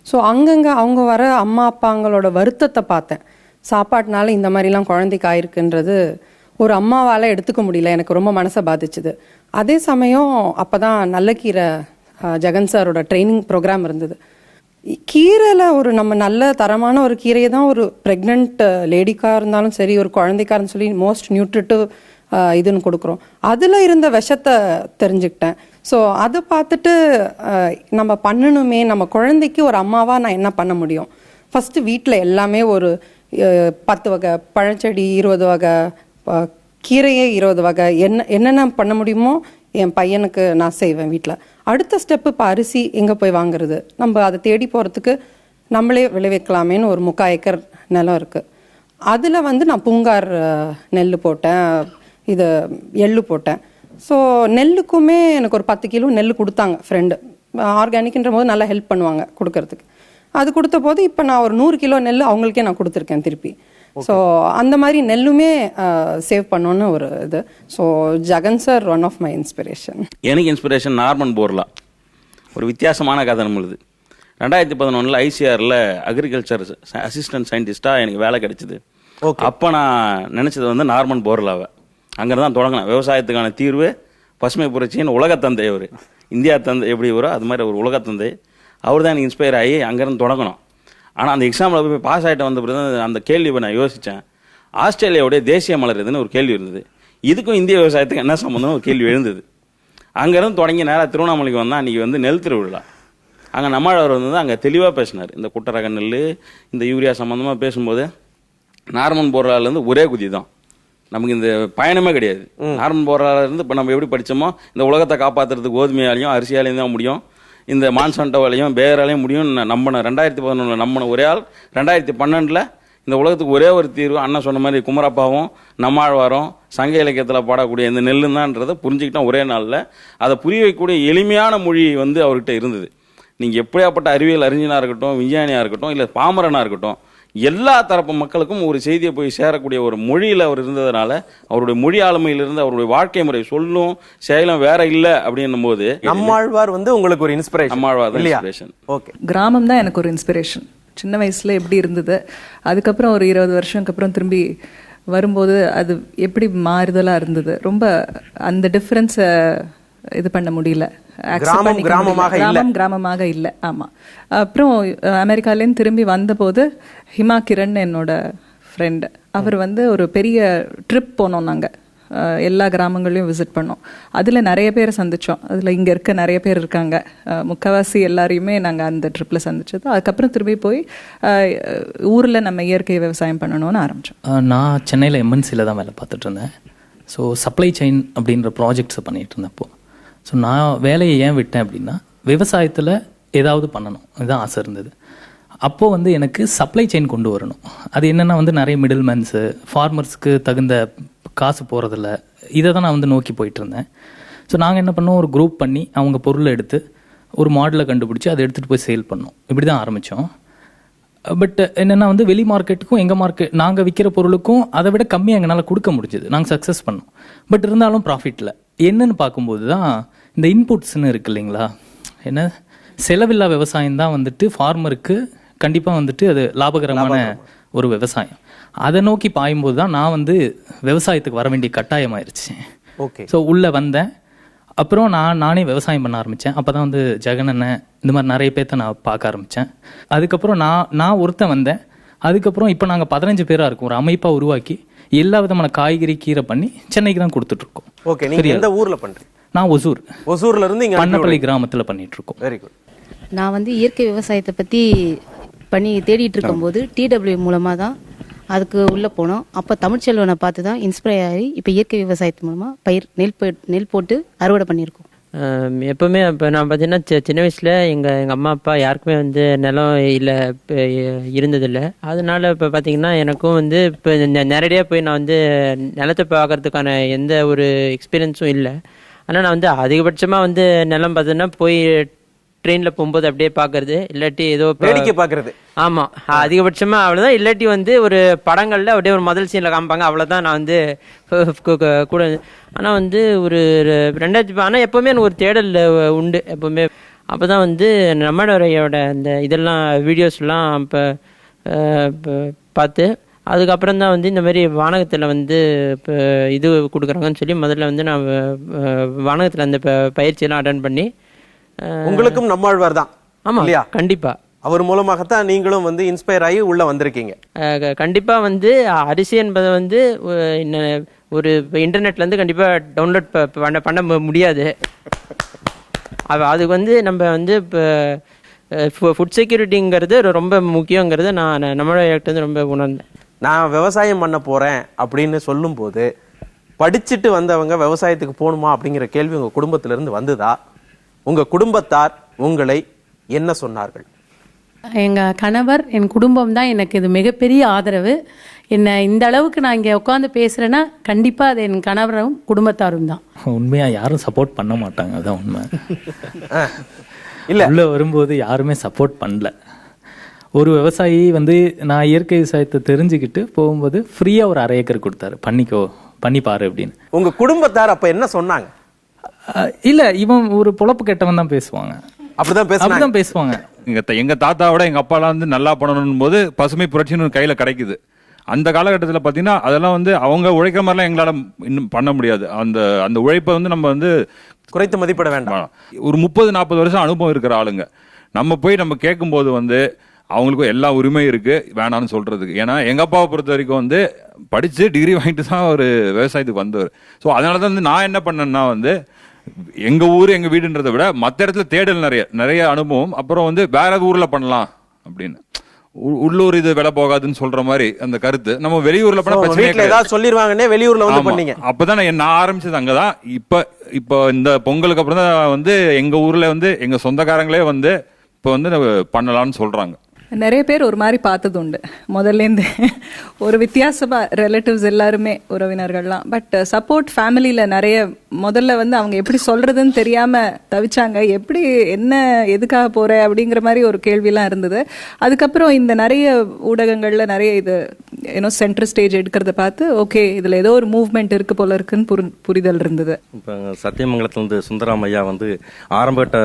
ஸோ அங்கங்கே அவங்க வர அம்மா அப்பாங்களோட வருத்தத்தை பார்த்தேன். சாப்பாட்டுனால இந்த மாதிரிலாம் குழந்தைக்கு ஆயிருக்குன்றது ஒரு அம்மாவால் எடுத்துக்க முடியல. எனக்கு ரொம்ப மனசை பாதிச்சுது. அதே சமயம் அப்போ தான் நல்லக்கீரை ஜெகன் சாரோட ட்ரைனிங் ப்ரோக்ராம் இருந்தது. கீரையில் ஒரு நம்ம நல்ல தரமான ஒரு கீரையை தான் ஒரு ப்ரெக்னென்ட் லேடிக்காக இருந்தாலும் சரி, ஒரு குழந்தைக்காரன்னு சொல்லி மோஸ்ட் நியூட்ரிட்டிவ் இதுன்னு கொடுக்குறோம். அதில் இருந்த விஷத்தை தெரிஞ்சுக்கிட்டேன். ஸோ அதை பார்த்துட்டு நம்ம பண்ணணுமே, நம்ம குழந்தைக்கு ஒரு அம்மாவாக நான் என்ன பண்ண முடியும். ஃபஸ்ட்டு வீட்டில் எல்லாமே ஒரு 10 வகை பழச்செடி, 20 வகை கீரையே, 20 வகை என்னென்ன பண்ண முடியுமோ என் பையனுக்கு நான் செய்வேன் வீட்டில். அடுத்த ஸ்டெப்பு இப்போ அரிசி எங்கே போய் வாங்குறது, நம்ம அதை தேடி போகிறதுக்கு நம்மளே விளைவிக்கலாமேன்னு ஒரு 3/4 ஏக்கர் நிலம் இருக்குது. அதில் வந்து நான் பூங்கார் நெல் போட்டேன், இது எள்ளு போட்டேன். ஸோ நெல்லுக்குமே எனக்கு ஒரு 10 கிலோ நெல் கொடுத்தாங்க ஃப்ரெண்டு. ஆர்கானிக்ன்ற போது நல்லா ஹெல்ப் பண்ணுவாங்க கொடுக்கறதுக்கு. அது கொடுத்த போது இப்போ நான் ஒரு 100 கிலோ நெல் அவங்களுக்கே நான் கொடுத்துருக்கேன் திருப்பி. ஸோ அந்த மாதிரி நெல்லுமே சேவ் பண்ணோன்னு ஒரு இது. So Jagan sir one of my inspiration. எனக்கு இன்ஸ்பிரேஷன் நார்மன் போர்லா. ஒரு வித்தியாசமான கதை நம்மளுது. 2011 ஐசிஆரில் அக்ரிகல்ச்சர் அசிஸ்டன்ட் சயின்டிஸ்டாக எனக்கு வேலை கிடைச்சிது. அப்போ நான் நினச்சது வந்து நார்மன் போர்லாவை. அங்கே தான் தொடங்கினேன். விவசாயத்துக்கான தீர்வு பசுமை புரட்சின்னு உலகத்தந்தை. அவர் இந்தியா தந்தை எப்படி வரோ அது மாதிரி ஒரு உலகத்தந்தை. அவர் தான் எனக்கு இன்ஸ்பயர் ஆகி அங்கேருந்து தொடங்கணும். ஆனால் அந்த எக்ஸாமில் போய் பாஸ் ஆகிட்டு வந்த பிறகு அந்த கேள்வி நான் யோசித்தேன். ஆஸ்திரேலியாவுடைய தேசிய மலர் எதுன்னு ஒரு கேள்வி இருந்தது. இதுக்கும் இந்திய விவசாயத்துக்கு என்ன சம்மந்தம் ஒரு கேள்வி எழுந்தது. அங்கேருந்து தொடங்கி நேராக திருவண்ணாமலைக்கு வந்தால் அன்றைக்கி வந்து நெல் திருவிழா. அங்கே நம்மாழ்வார் வந்து அங்கே தெளிவாக பேசினார். இந்த குட்டரக நெல், இந்த யூரியா சம்மந்தமாக பேசும்போது நார்மன் போர்லாலேருந்து ஒரே குதி தான். நமக்கு இந்த பயணமே கிடையாது. நார்மன் போர்லாலேருந்து இப்போ நம்ம எப்படி படித்தோமோ இந்த உலகத்தை காப்பாற்றுறதுக்கு கோதுமையாலையும் அரிசியாலையும் தான் முடியும், இந்த மான்சாண்டோவாலையும் பேராலையும் முடியும் நம்பின 2011 நம்பின ஒரே ஆள் 2012 இந்த உலகத்துக்கு ஒரே ஒரு தீர்வு அண்ணன் சொன்ன மாதிரி குமரப்பாவும் நம்மாழ்வாரும் சங்க இலக்கியத்தில் பாடக்கூடிய இந்த நெல்லு தான்றதை புரிஞ்சுக்கிட்டோம் ஒரே நாளில். அதை புரிய வைக்கக்கூடிய எளிமையான மொழி வந்து அவர்கிட்ட இருந்தது. நீங்கள் எப்படியாப்பட்ட அறிவியல் அறிஞனாக இருக்கட்டும், விஞ்ஞானியாக இருக்கட்டும், இல்லை பாமரனாக இருக்கட்டும், எல்லா தரப்பு மக்களுக்கும் ஒரு செய்தியை போய் சேரக்கூடிய ஒரு மொழியில் அவர் இருந்ததுனால அவருடைய மொழி ஆளுமையிலிருந்து அவருடைய வாழ்க்கை முறை சொல்லும் செயலும் வேற இல்லை அப்படின்னும் போது நம்மாழ்வார் வந்து உங்களுக்கு ஒரு இன்ஸ்பிரேஷன். நம்மாழ்வார் தான் இன்ஸ்பிரேஷன். ஓகே, கிராமம் தான் எனக்கு ஒரு இன்ஸ்பிரேஷன். சின்ன வயசுல எப்படி இருந்தது, அதுக்கப்புறம் ஒரு 20 வருஷத்துக்கு அப்புறம் திரும்பி வரும்போது அது எப்படி மாறுதலாக இருந்தது. ரொம்ப அந்த டிஃபரன்ஸை இது பண்ண முடியல. கிராமமாக இல்லை. ஆமா. அப்புறம் அமெரிக்காலேருந்து திரும்பி வந்தபோது ஹிமா கிரண் என்னோட ஃப்ரெண்ட், அவர் வந்து ஒரு பெரிய ட்ரிப் போனோம். நாங்கள் எல்லா கிராமங்களையும் விசிட் பண்ணோம். அதில் நிறைய பேரை சந்தித்தோம். அதில் இங்கே இருக்க நிறைய பேர் இருக்காங்க. முக்கால்வாசி எல்லாரையுமே நாங்கள் அந்த ட்ரிப்பில் சந்திச்சது. அதுக்கப்புறம் திரும்பி போய் ஊரில் நம்ம இயற்கை விவசாயம் பண்ணணும்னு ஆரம்பித்தோம். நான் சென்னையில் எம்என்சியில் தான் வேலை பார்த்துட்டு இருந்தேன். ஸோ சப்ளை செயின் அப்படின்ற ப்ராஜெக்ட்ஸை பண்ணிகிட்டு இருந்தப்போ ஸோ நான் வேலையை ஏன் விட்டேன் அப்படின்னா விவசாயத்தில் ஏதாவது பண்ணணும், இதுதான் ஆசை இருந்தது. அப்போது வந்து எனக்கு சப்ளை செயின் கொண்டு வரணும். அது என்னென்னா வந்து நிறைய மிடில் மேன்ஸு, ஃபார்மர்ஸ்க்கு தகுந்த காசு போகிறதில்ல, இதை தான் நான் வந்து நோக்கி போயிட்டு இருந்தேன். ஸோ நாங்கள் என்ன பண்ணோம், ஒரு குரூப் பண்ணி அவங்க பொருளை எடுத்து ஒரு மாடலை கண்டுபிடிச்சி அதை எடுத்துகிட்டு போய் சேல் பண்ணோம். இப்படி தான் ஆரம்பித்தோம். பட் என்னென்னா வந்து வெளி மார்க்கெட்டுக்கும் எங்கள் மார்க்கெட் நாங்கள் விற்கிற பொருளுக்கும் அதை விட கம்மியாக எங்களால் கொடுக்க முடிஞ்சது. நாங்கள் சக்ஸஸ் பண்ணோம். பட் இருந்தாலும் ப்ராஃபிட்டில் என்னன்னு பார்க்கும்போது தான் இந்த இன்புட்ஸ்ன்னு இருக்கு இல்லைங்களா, என்ன செலவில்லா விவசாயம் தான் வந்துட்டு ஃபார்மருக்கு கண்டிப்பாக வந்துட்டு அது லாபகரமான ஒரு விவசாயம். அதை நோக்கி பாயும்போது தான் நான் வந்து விவசாயத்துக்கு வர வேண்டிய கட்டாயமாயிருச்சு. ஓகே. ஸோ உள்ளே வந்தேன். அப்புறம் நானே விவசாயம் பண்ண ஆரம்பித்தேன். அப்போ தான் வந்து ஜெகன் அண்ணன் இந்த மாதிரி நிறைய பேர்த்த நான் பார்க்க ஆரம்பித்தேன். அதுக்கப்புறம் நான் ஒருத்தன் வந்தேன். அதுக்கப்புறம் இப்போ நாங்கள் 15 பேராக இருக்கோம். ஒரு அமைப்பாக உருவாக்கி எல்லா விதமான காய்கறி கீரை பண்ணி சென்னைக்கு தான் கொடுத்துட்ருக்கோம். ஓகே, நீங்கள் எந்த ஊரில் பண்ணுறீங்க? நான் ஒசூர்ல இருந்து இங்கே பண்ணப்பள்ளி கிராமத்தில் பண்ணிட்டு இருக்கோம். Very good. நான் வந்து இயற்கை விவசாயத்தை பற்றி தேடிட்டு இருக்கும்போது டிடபிள்யூ மூலமாக தான் அதுக்கு உள்ளே போனோம். அப்போ தமிழ்ச்செல்வனை பார்த்து தான் இன்ஸ்பயர் ஆகி இப்போ இயற்கை விவசாயத்து மூலமாக நெல் போட்டு அறுவடை பண்ணியிருக்கோம். எப்போவுமே இப்போ நான் பார்த்தீங்கன்னா சின்ன வயசில் எங்கள் அம்மா அப்பா யாருக்குமே வந்து நிலம் இல்லை இருந்ததில்லை. அதனால இப்போ பார்த்தீங்கன்னா எனக்கும் வந்து இப்போ நேரடியாக போய் நான் வந்து நிலத்தை பார்க்கறதுக்கான எந்த ஒரு எக்ஸ்பீரியன்ஸும் இல்லை. ஆனால் நான் வந்து அதிகபட்சமாக வந்து நிலம் பார்த்தீங்கன்னா போய் ட்ரெயினில் போகும்போது அப்படியே பார்க்கறது, இல்லாட்டி ஏதோ வேடிக்கை பார்க்கறது. ஆமாம், அதிகபட்சமாக அவ்வளோதான். இல்லாட்டி வந்து ஒரு படங்களில் அப்படியே ஒரு முதல் சீனில் காமிப்பாங்க, அவ்வளோதான். நான் வந்து கூட ஆனால் வந்து ஒரு 2000 ஆனால் எப்போவுமே எனக்கு ஒரு தேடல் உண்டு எப்போவுமே. அப்போ தான் வந்து நம்மளோட அந்த இதெல்லாம் வீடியோஸ்லாம் இப்போ பார்த்து அதுக்கப்புறம் தான் வந்து இந்த மாதிரி வானகத்தில் வந்து இப்போ இது கொடுக்குறாங்கன்னு சொல்லி முதல்ல வந்து நான் வானகத்தில் அந்த பயிற்சியெல்லாம் அட்டன் பண்ணி. உங்களுக்கும் நம்மாழ்வார் தான். ஆமா இல்லையா? கண்டிப்பா. அவர் மூலமாகத்தான் நீங்களும் வந்து இன்ஸ்பயர் ஆகி உள்ள வந்திருக்கீங்க. கண்டிப்பா வந்து அரிசி என்பதை வந்து ஒரு இன்டர்நெட்ல இருந்து கண்டிப்பா டவுன்லோட் பண்ண முடியாது. அதுக்கு வந்து நம்ம வந்து இப்போ ஃபுட் செக்யூரிட்டிங்கிறது ரொம்ப முக்கியங்கிறத நான் நம்மளோட வந்து ரொம்ப உணர்ந்தேன். நான் விவசாயம் பண்ண போறேன் அப்படின்னு சொல்லும் போது படிச்சுட்டு வந்தவங்க விவசாயத்துக்கு போகணுமா அப்படிங்கிற கேள்வி உங்க குடும்பத்தில இருந்து வந்ததா? உங்க குடும்பத்தார் உங்களை என்ன சொன்னார்கள்? எங்க கணவர், என் குடும்பம் தான் எனக்கு இது மிகப்பெரிய ஆதரவு. என்ன இந்த அளவுக்கு நான் இங்க உட்காந்து பேசுறேன்னா கண்டிப்பா அது என் கணவரும் குடும்பத்தாரும் தான். உண்மையா யாரும் சப்போர்ட் பண்ண மாட்டாங்க, அதான் உண்மை. இல்ல உள்ள வரும்போது யாருமே சப்போர்ட் பண்ணல. ஒரு விவசாயி வந்து நான் இயற்கை விவசாயத்தை தெரிஞ்சுக்கிட்டு போகும்போது ஃப்ரீயா ஒரு 1/2 ஏக்கர் கொடுத்தாரு, பண்ணிக்கோ பண்ணி பாரு அப்படின்னு. உங்க குடும்பத்தார் அப்ப என்ன சொன்னாங்க? இல்ல இவன் ஒரு பொழப்பு கெட்டவன் தான் பேசுவாங்க, அப்படிதான் பேசுவாங்க. எங்க தாத்தாவோட எங்க அப்பாலாம் வந்து நல்லா பண்ணணும் போது பசுமை புரட்சின்னு கையில கிடைக்குது. அந்த காலகட்டத்தில் பார்த்தீங்கன்னா அதெல்லாம் வந்து அவங்க உழைக்கிற மாதிரிலாம் எங்களால இன்னும் பண்ண முடியாது. அந்த உழைப்பை வந்து நம்ம வந்து குறைத்து மதிப்பிட வேண்டாம். ஒரு 30-40 வருஷம் அனுபவம் இருக்கிற ஆளுங்க நம்ம போய் நம்ம கேட்கும்போது வந்து அவங்களுக்கும் எல்லா உரிமை இருக்கு வேணாம்னு சொல்றதுக்கு. ஏன்னா எங்க அப்பாவை பொறுத்த வரைக்கும் வந்து படிச்சு டிகிரி வாங்கிட்டு தான் ஒரு விவசாயத்துக்கு வந்தவர். ஸோ அதனாலதான் வந்து நான் என்ன பண்ணேன்னா வந்து எங்க ஊர் எங்க வீடுன்றதை விட மற்ற இடத்துல தேடல் நிறைய அனுபவம். அப்புறம் வந்து வேற ஊர்ல பண்ணலாம் அப்படின்னு, உள்ளூர் இது விலை போகாதுன்னு சொல்ற மாதிரி அந்த கருத்து. நம்ம வெளியூர்ல பண்ண சொல்லிடுவாங்கன்னே வெளியூர்ல வந்து பண்ணீங்க. அப்பதான் நான் ஆரம்பிச்சது அங்கதான். இப்ப இந்த பொங்கலுக்கு அப்புறம் தான் வந்து எங்க ஊர்ல வந்து எங்க சொந்தக்காரங்களே வந்து இப்ப வந்து பண்ணலாம்னு சொல்றாங்க. நிறைய பேர் ஒரு மாதிரி பார்த்தது உண்டு முதல்லேருந்து, ஒரு வித்தியாசமா ரிலேட்டிவ்ஸ் எல்லாருமே உறவினர்கள்லாம். பட் சப்போர்ட் ஃபேமிலியில நிறைய முதல்ல வந்து அவங்க எப்படி சொல்றதுன்னு தெரியாம தவிச்சாங்க. எப்படி என்ன எதுக்காக போற அப்படிங்கிற மாதிரி ஒரு கேள்வியெல்லாம் இருந்தது. அதுக்கப்புறம் இந்த நிறைய ஊடகங்கள்ல நிறைய இது ஏன்னோ சென்டர் ஸ்டேஜ் எடுக்கிறத பார்த்து ஓகே இதுல ஏதோ ஒரு மூவ்மெண்ட் இருக்கு போல இருக்குன்னு புரிதல் இருந்தது. இப்போ சத்தியமங்கலத்துல இருந்து சுந்தரம் ஐயா வந்து ஆரம்பகட்ட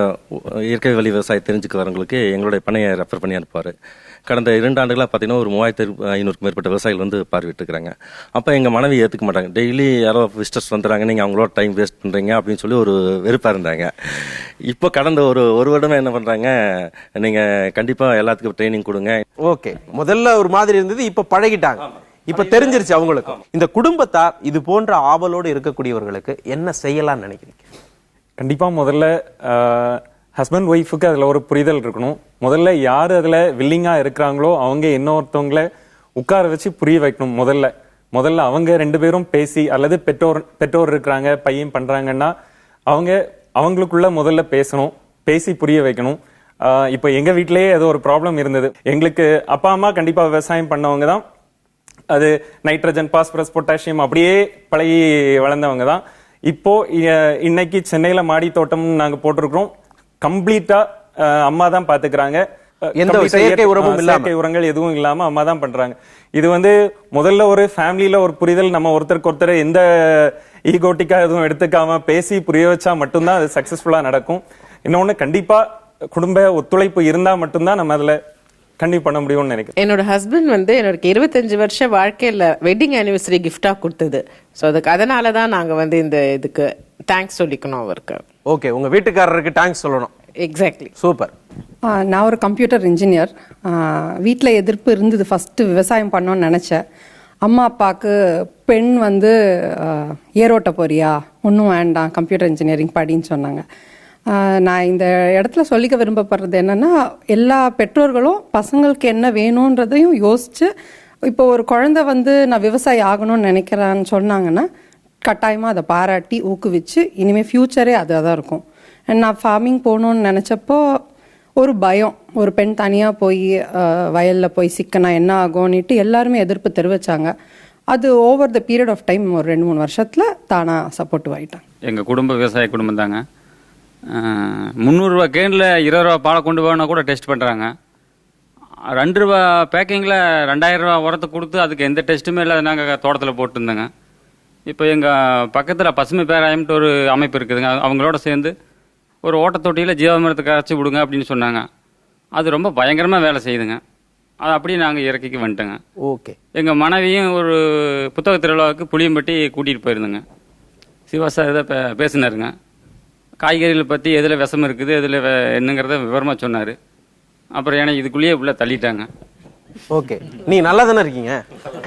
இயற்கை வழி விவசாயம் தெரிஞ்சுக்க வரவங்களுக்கு எங்களுடைய பணியை ரெஃபர் பண்ணி அனுப்புவார். கடந்த 2 ஆண்டுகளாக பார்த்தீங்கன்னா ஒரு 3500க்கும் மேற்பட்ட விவசாயிகள் வந்து பார்வையிட்டு இருக்கிறாங்க. அப்போ எங்கள் மனைவி ஏற்றுக்க மாட்டாங்க. டெய்லி யாரோ விசிட்டர்ஸ் வந்துடுறாங்க, நீங்கள் அவங்களோட டைம் வேஸ்ட் பண்ணுறீங்க அப்படின்னு சொல்லி ஒரு வெறுப்பாக இருந்தாங்க. இப்போ கடந்த ஒரு வருடமே என்ன பண்ணுறாங்க, நீங்கள் கண்டிப்பாக எல்லாத்துக்கும் ட்ரைனிங் கொடுங்க. ஓகே, முதல்ல ஒரு மாதிரி இருந்தது, இப்போ பழகிட்டாங்க, இப்ப தெரிஞ்சிருச்சு அவங்களுக்கு. இந்த குடும்பத்தார் இது போன்ற ஆவலோடு இருக்கக்கூடியவர்களுக்கு என்ன செய்யலாம்னு நினைக்கிறீங்க? கண்டிப்பா முதல்ல ஹஸ்பண்ட் ஒய்ஃபுக்கு அதுல ஒரு புரிதல் இருக்கணும். முதல்ல யாரு அதுல வில்லிங்கா இருக்கிறாங்களோ அவங்க இன்னொருத்தவங்களை உட்கார வச்சு புரிய வைக்கணும். முதல்ல அவங்க 2 பேரும் பேசி, அல்லது பெற்றோர் இருக்கிறாங்க பையன் பண்றாங்கன்னா அவங்களுக்குள்ள முதல்ல பேசணும், பேசி புரிய வைக்கணும். இப்ப எங்க வீட்டிலேயே ஏதோ ஒரு ப்ராப்ளம் இருந்தது. எங்களுக்கு அப்பா அம்மா கண்டிப்பா விவசாயம் பண்ணவங்க தான். அது நைட்ரஜன், பாஸ்பரஸ், பொட்டாசியம் அப்படியே பழகி வளர்ந்தவங்க தான். இப்போ இன்னைக்கு சென்னையில மாடி தோட்டம் நாங்க போட்டிருக்கிறோம். கம்ப்ளீட்டா அம்மா தான் பாத்துக்கிறாங்க. எந்த செயற்கை உரங்கள் எதுவும் இல்லாம அம்மா தான் பண்றாங்க. இது வந்து முதல்ல ஒரு ஃபேமிலியில ஒரு புரிதல், நம்ம ஒருத்தருக்கு ஒருத்தர் எந்த ஈகோட்டிக்கா எதுவும் எடுத்துக்காம பேசி புரிய வச்சா மட்டும்தான் அது சக்சஸ்ஃபுல்லா நடக்கும். இன்னொன்னு கண்டிப்பா குடும்ப ஒத்துழைப்பு இருந்தா மட்டும்தான் நம்ம அதுல கண்டிப்பா பண்ண முடியும்னு நினைக்கிறேன். என்னோட ஹஸ்பண்ட் வந்து என்னோட 25 வருஷ வாழ்க்கையில வெட்டிங் ஆனிவர்சரி கிஃப்டா கொடுத்தது. ஸோ அதுக்கு அதனாலதான் நாங்க வந்து இந்த இதுக்கு தேங்க்ஸ் சொல்லிக்கணும் அவருக்கு. ஓகே, உங்க வீட்டுக்காரருக்கு தேங்க்ஸ் சொல்லணும். Exactly, super. நான் ஒரு கம்ப்யூட்டர் இன்ஜினியர். வீட்டில் எதிர்ப்பு இருந்தது, ஃபஸ்ட்டு விவசாயம் பண்ணோன்னு நினச்சேன். அம்மா அப்பாவுக்கு பெண் வந்து ஏரோட்ட போறியா, ஒன்றும் வேண்டாம் கம்ப்யூட்டர் இன்ஜினியரிங் படின்னு சொன்னாங்க. நான் இந்த இடத்துல சொல்லிக்க விரும்பப்படுறது என்னன்னா, எல்லா பெற்றோர்களும் பசங்களுக்கு என்ன வேணுன்றதையும் யோசிச்சு, இப்போ ஒரு குழந்தை வந்து நான் விவசாயி ஆகணும்னு நினைக்கிறான்னு சொன்னாங்கன்னா கட்டாயமாக அதை பாராட்டி ஊக்குவிச்சு இனிமேல் ஃப்யூச்சரே அதாக தான் இருக்கும். அண்ட் நான் ஃபார்மிங் போகணுன்னு நினச்சப்போ ஒரு பயம், ஒரு பெண் தனியாக போய் வயலில் போய் சிக்கனா என்ன ஆகும்னுட்டு எல்லாருமே எதிர்ப்பு தெரிவித்தாங்க. அது over the period of time ஒரு 2-3 வருஷத்தில் தானாக சப்போர்ட்டிவ் ஆகிட்டாங்க. எங்கள் குடும்ப விவசாய குடும்பம் தாங்க. 300 ரூபா கேனில் 20 ரூபா பாலை கொண்டு போனால் கூட டெஸ்ட் பண்ணுறாங்க. 2 ரூபா பேக்கிங்கில் 2000 ரூபா உரத்தை கொடுத்து அதுக்கு எந்த டெஸ்ட்டுமே இல்லாத நாங்கள் தோட்டத்தில் போட்டுருந்தோங்க. இப்போ எங்கள் பக்கத்தில் பசுமை பேராயம்ட்டு ஒரு அமைப்பு இருக்குதுங்க. அவங்களோட சேர்ந்து ஒரு ஓட்டத்தொட்டியில் ஜீவாமிரத்தை கரைச்சி விடுங்க அப்படின்னு சொன்னாங்க. அது ரொம்ப பயங்கரமாக வேலை செய்யுதுங்க. அது அப்படியே நாங்கள் இறக்கிக்கு வந்துட்டோங்க. ஓகே. எங்கள் மனைவியும் ஒரு புத்தக திருவிழாவுக்கு புளியம்பட்டி கூட்டிகிட்டு போயிருந்தோங்க. சிவா சார் இதை பேசினாருங்க. காய்கறிகளை பற்றி எதில் விஷம் இருக்குது எதில் என்னங்கிறத விவரமாக சொன்னார். அப்புறம் ஏன்னா இதுக்குள்ளேயே உள்ள தள்ளிட்டாங்க. ஓகே, நீ நல்லா தானே இருக்கீங்க?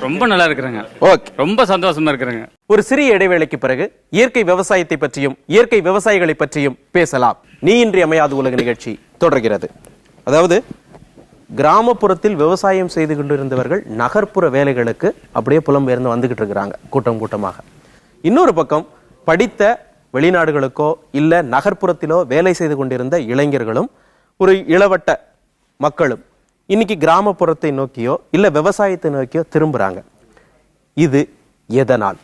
ரொம்ப நல்லா இருக்கிறேங்க. ஓகே, ரொம்ப சந்தோஷமா இருக்கிறேங்க. ஒரு சிறிய இடைவேளைக்கு பிறகு இயற்கை விவசாயத்தை பற்றியும் இயற்கை விவசாயிகளை பற்றியும் பேசலாம். நீ இன்றி அமையாது உலக நிகழ்ச்சி தொடர்கிறது. அதாவது கிராமப்புறத்தில் விவசாயம் செய்து கொண்டிருந்தவர்கள் நகர்ப்புற வேலைகளுக்கு அப்படியே புலம்பெயர்ந்து வந்துகிட்டு இருக்கிறாங்க கூட்டம் கூட்டமாக. இன்னொரு பக்கம் படித்த வெளிநாடுகளுக்கோ இல்ல நகர்ப்புறத்திலோ வேலை செய்து கொண்டிருந்த இளைஞர்களும் ஒரு இளவட்ட மக்களும் இன்னைக்கு கிராமப்புறத்தை நோக்கியோ இல்ல விவசாயத்தை நோக்கியோ திரும்புறாங்க. இது எதனால்?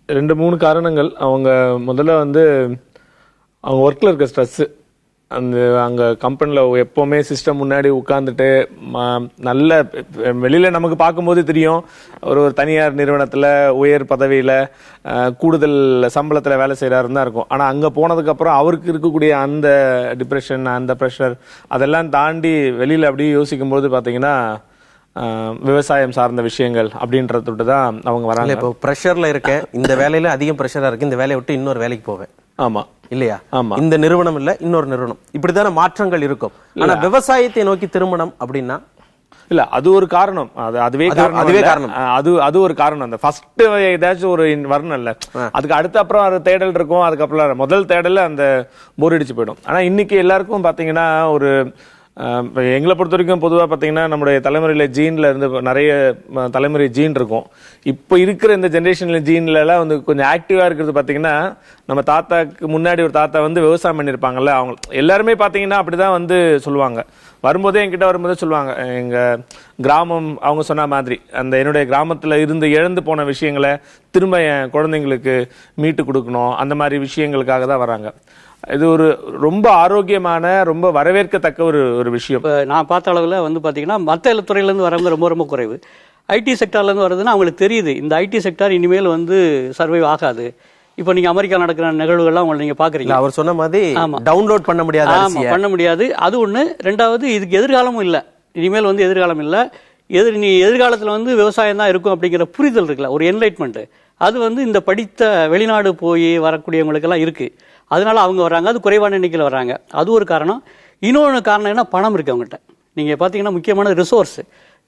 2-3 காரணங்கள். அவங்க முதல்ல வந்து அவங்க ஒர்க்ல இருக்க ஸ்ட்ரெஸ், அந்த அங்கே கம்பெனியில் எப்போவுமே சிஸ்டம் முன்னாடி உட்காந்துட்டு நல்ல வெளியில் நமக்கு பார்க்கும்போது தெரியும் ஒரு தனியார் நிறுவனத்தில் உயர் பதவியில் கூடுதல் சம்பளத்தில் வேலை செய்கிறாருன்னு தான் இருக்கும். ஆனால் அங்கே போனதுக்கப்புறம் அவருக்கு இருக்கக்கூடிய அந்த டிப்ரெஷன், அந்த ப்ரெஷர் அதெல்லாம் தாண்டி வெளியில் அப்படியே யோசிக்கும்போது பார்த்தீங்கன்னா விவசாயம் சார்ந்த விஷயங்கள் அப்படின்றத தான் அவங்க வராங்க. இப்போ ப்ரெஷரில் இருக்கேன், இந்த வேலையில் அதிகம் ப்ரெஷராக இருக்கு, இந்த வேலையை விட்டு இன்னொரு வேலைக்கு போவேன். ஆமா இல்லையா? ஆமா. இந்த நிறுவனம் இல்ல இன்னொரு நிறுவனம், இப்படித்தான மாற்றங்கள் இருக்கும். ஆனா விவசாயத்தை நோக்கி திருமணம் அப்படின்னா இல்ல, அது ஒரு காரணம். அதுவே காரணம். அது ஒரு காரணம். அந்த ஃபர்ஸ்ட் ஏதாச்சும் ஒரு வரணும் இல்ல, அதுக்கு அடுத்த அப்புறம் அது தேடல் இருக்கும். அதுக்கப்புறம் முதல் தேடல அந்த போர் அடிச்சு போயிடும். ஆனா இன்னைக்கு எல்லாருக்கும் பாத்தீங்கன்னா ஒரு எங்களை பொறுத்த வரைக்கும் பொதுவாக பார்த்தீங்கன்னா நம்முடைய தலைமுறையில் ஜீனில் இருந்து நிறைய தலைமுறை ஜீன் இருக்கும். இப்போ இருக்கிற இந்த ஜென்ரேஷனில் ஜீன்லலாம் வந்து கொஞ்சம் ஆக்டிவாக இருக்கிறது பார்த்தீங்கன்னா நம்ம தாத்தாக்கு முன்னாடி ஒரு தாத்தா வந்து விவசாயம் பண்ணியிருப்பாங்கல்ல, அவங்க எல்லாருமே பார்த்தீங்கன்னா அப்படி தான் வந்து சொல்லுவாங்க. வரும்போதே என்கிட்ட வரும்போதே சொல்லுவாங்க, எங்கள் கிராமம் அவங்க சொன்ன மாதிரி அந்த என்னுடைய கிராமத்தில் இருந்து இழந்து போன விஷயங்களை திரும்ப என் குழந்தைங்களுக்கு மீட்டு கொடுக்கணும், அந்த மாதிரி விஷயங்களுக்காக தான் வராங்க. இது ஒரு ரொம்ப ஆரோக்கியமான ரொம்ப வரவேற்கத்தக்க ஒரு விஷயம். நான் பார்த்த அளவில் வந்து பார்த்தீங்கன்னா மற்ற துறையிலேருந்து வரவங்க ரொம்ப ரொம்ப குறைவு. ஐடி செக்டார்லேருந்து வருதுன்னா அவங்களுக்கு தெரியுது இந்த ஐடி செக்டார் இனிமேல் வந்து சர்வைவ் ஆகாது. இப்போ நீங்கள் அமெரிக்கா நடக்கிற நிகழ்வுகள்லாம் உங்களை நீங்கள் பார்க்குறீங்க. அவர் சொன்ன மாதிரி டவுன்லோட் பண்ண முடியாது. ஆமாம், பண்ண முடியாது. அது ஒன்று. ரெண்டாவது, இதுக்கு எதிர்காலமும் இல்லை. இனிமேல் வந்து எதிர்காலம் இல்லை. எதிர்காலத்தில் வந்து விவசாயம் தான் இருக்கும் அப்படிங்கிற புரிதல் இருக்குல்ல, ஒரு என்லைட்மெண்ட்டு, அது வந்து இந்த படித்த வெளிநாடு போய் வரக்கூடியவங்களுக்கெல்லாம் இருக்குது. அதனால அவங்க வர்றாங்க, அது குறைவான எண்ணிக்கையில் வர்றாங்க. அது ஒரு காரணம். இன்னொன்று காரணம் என்ன, பணம் இருக்குது அவங்ககிட்ட. நீங்கள் பார்த்தீங்கன்னா முக்கியமான ரிசோர்ஸ்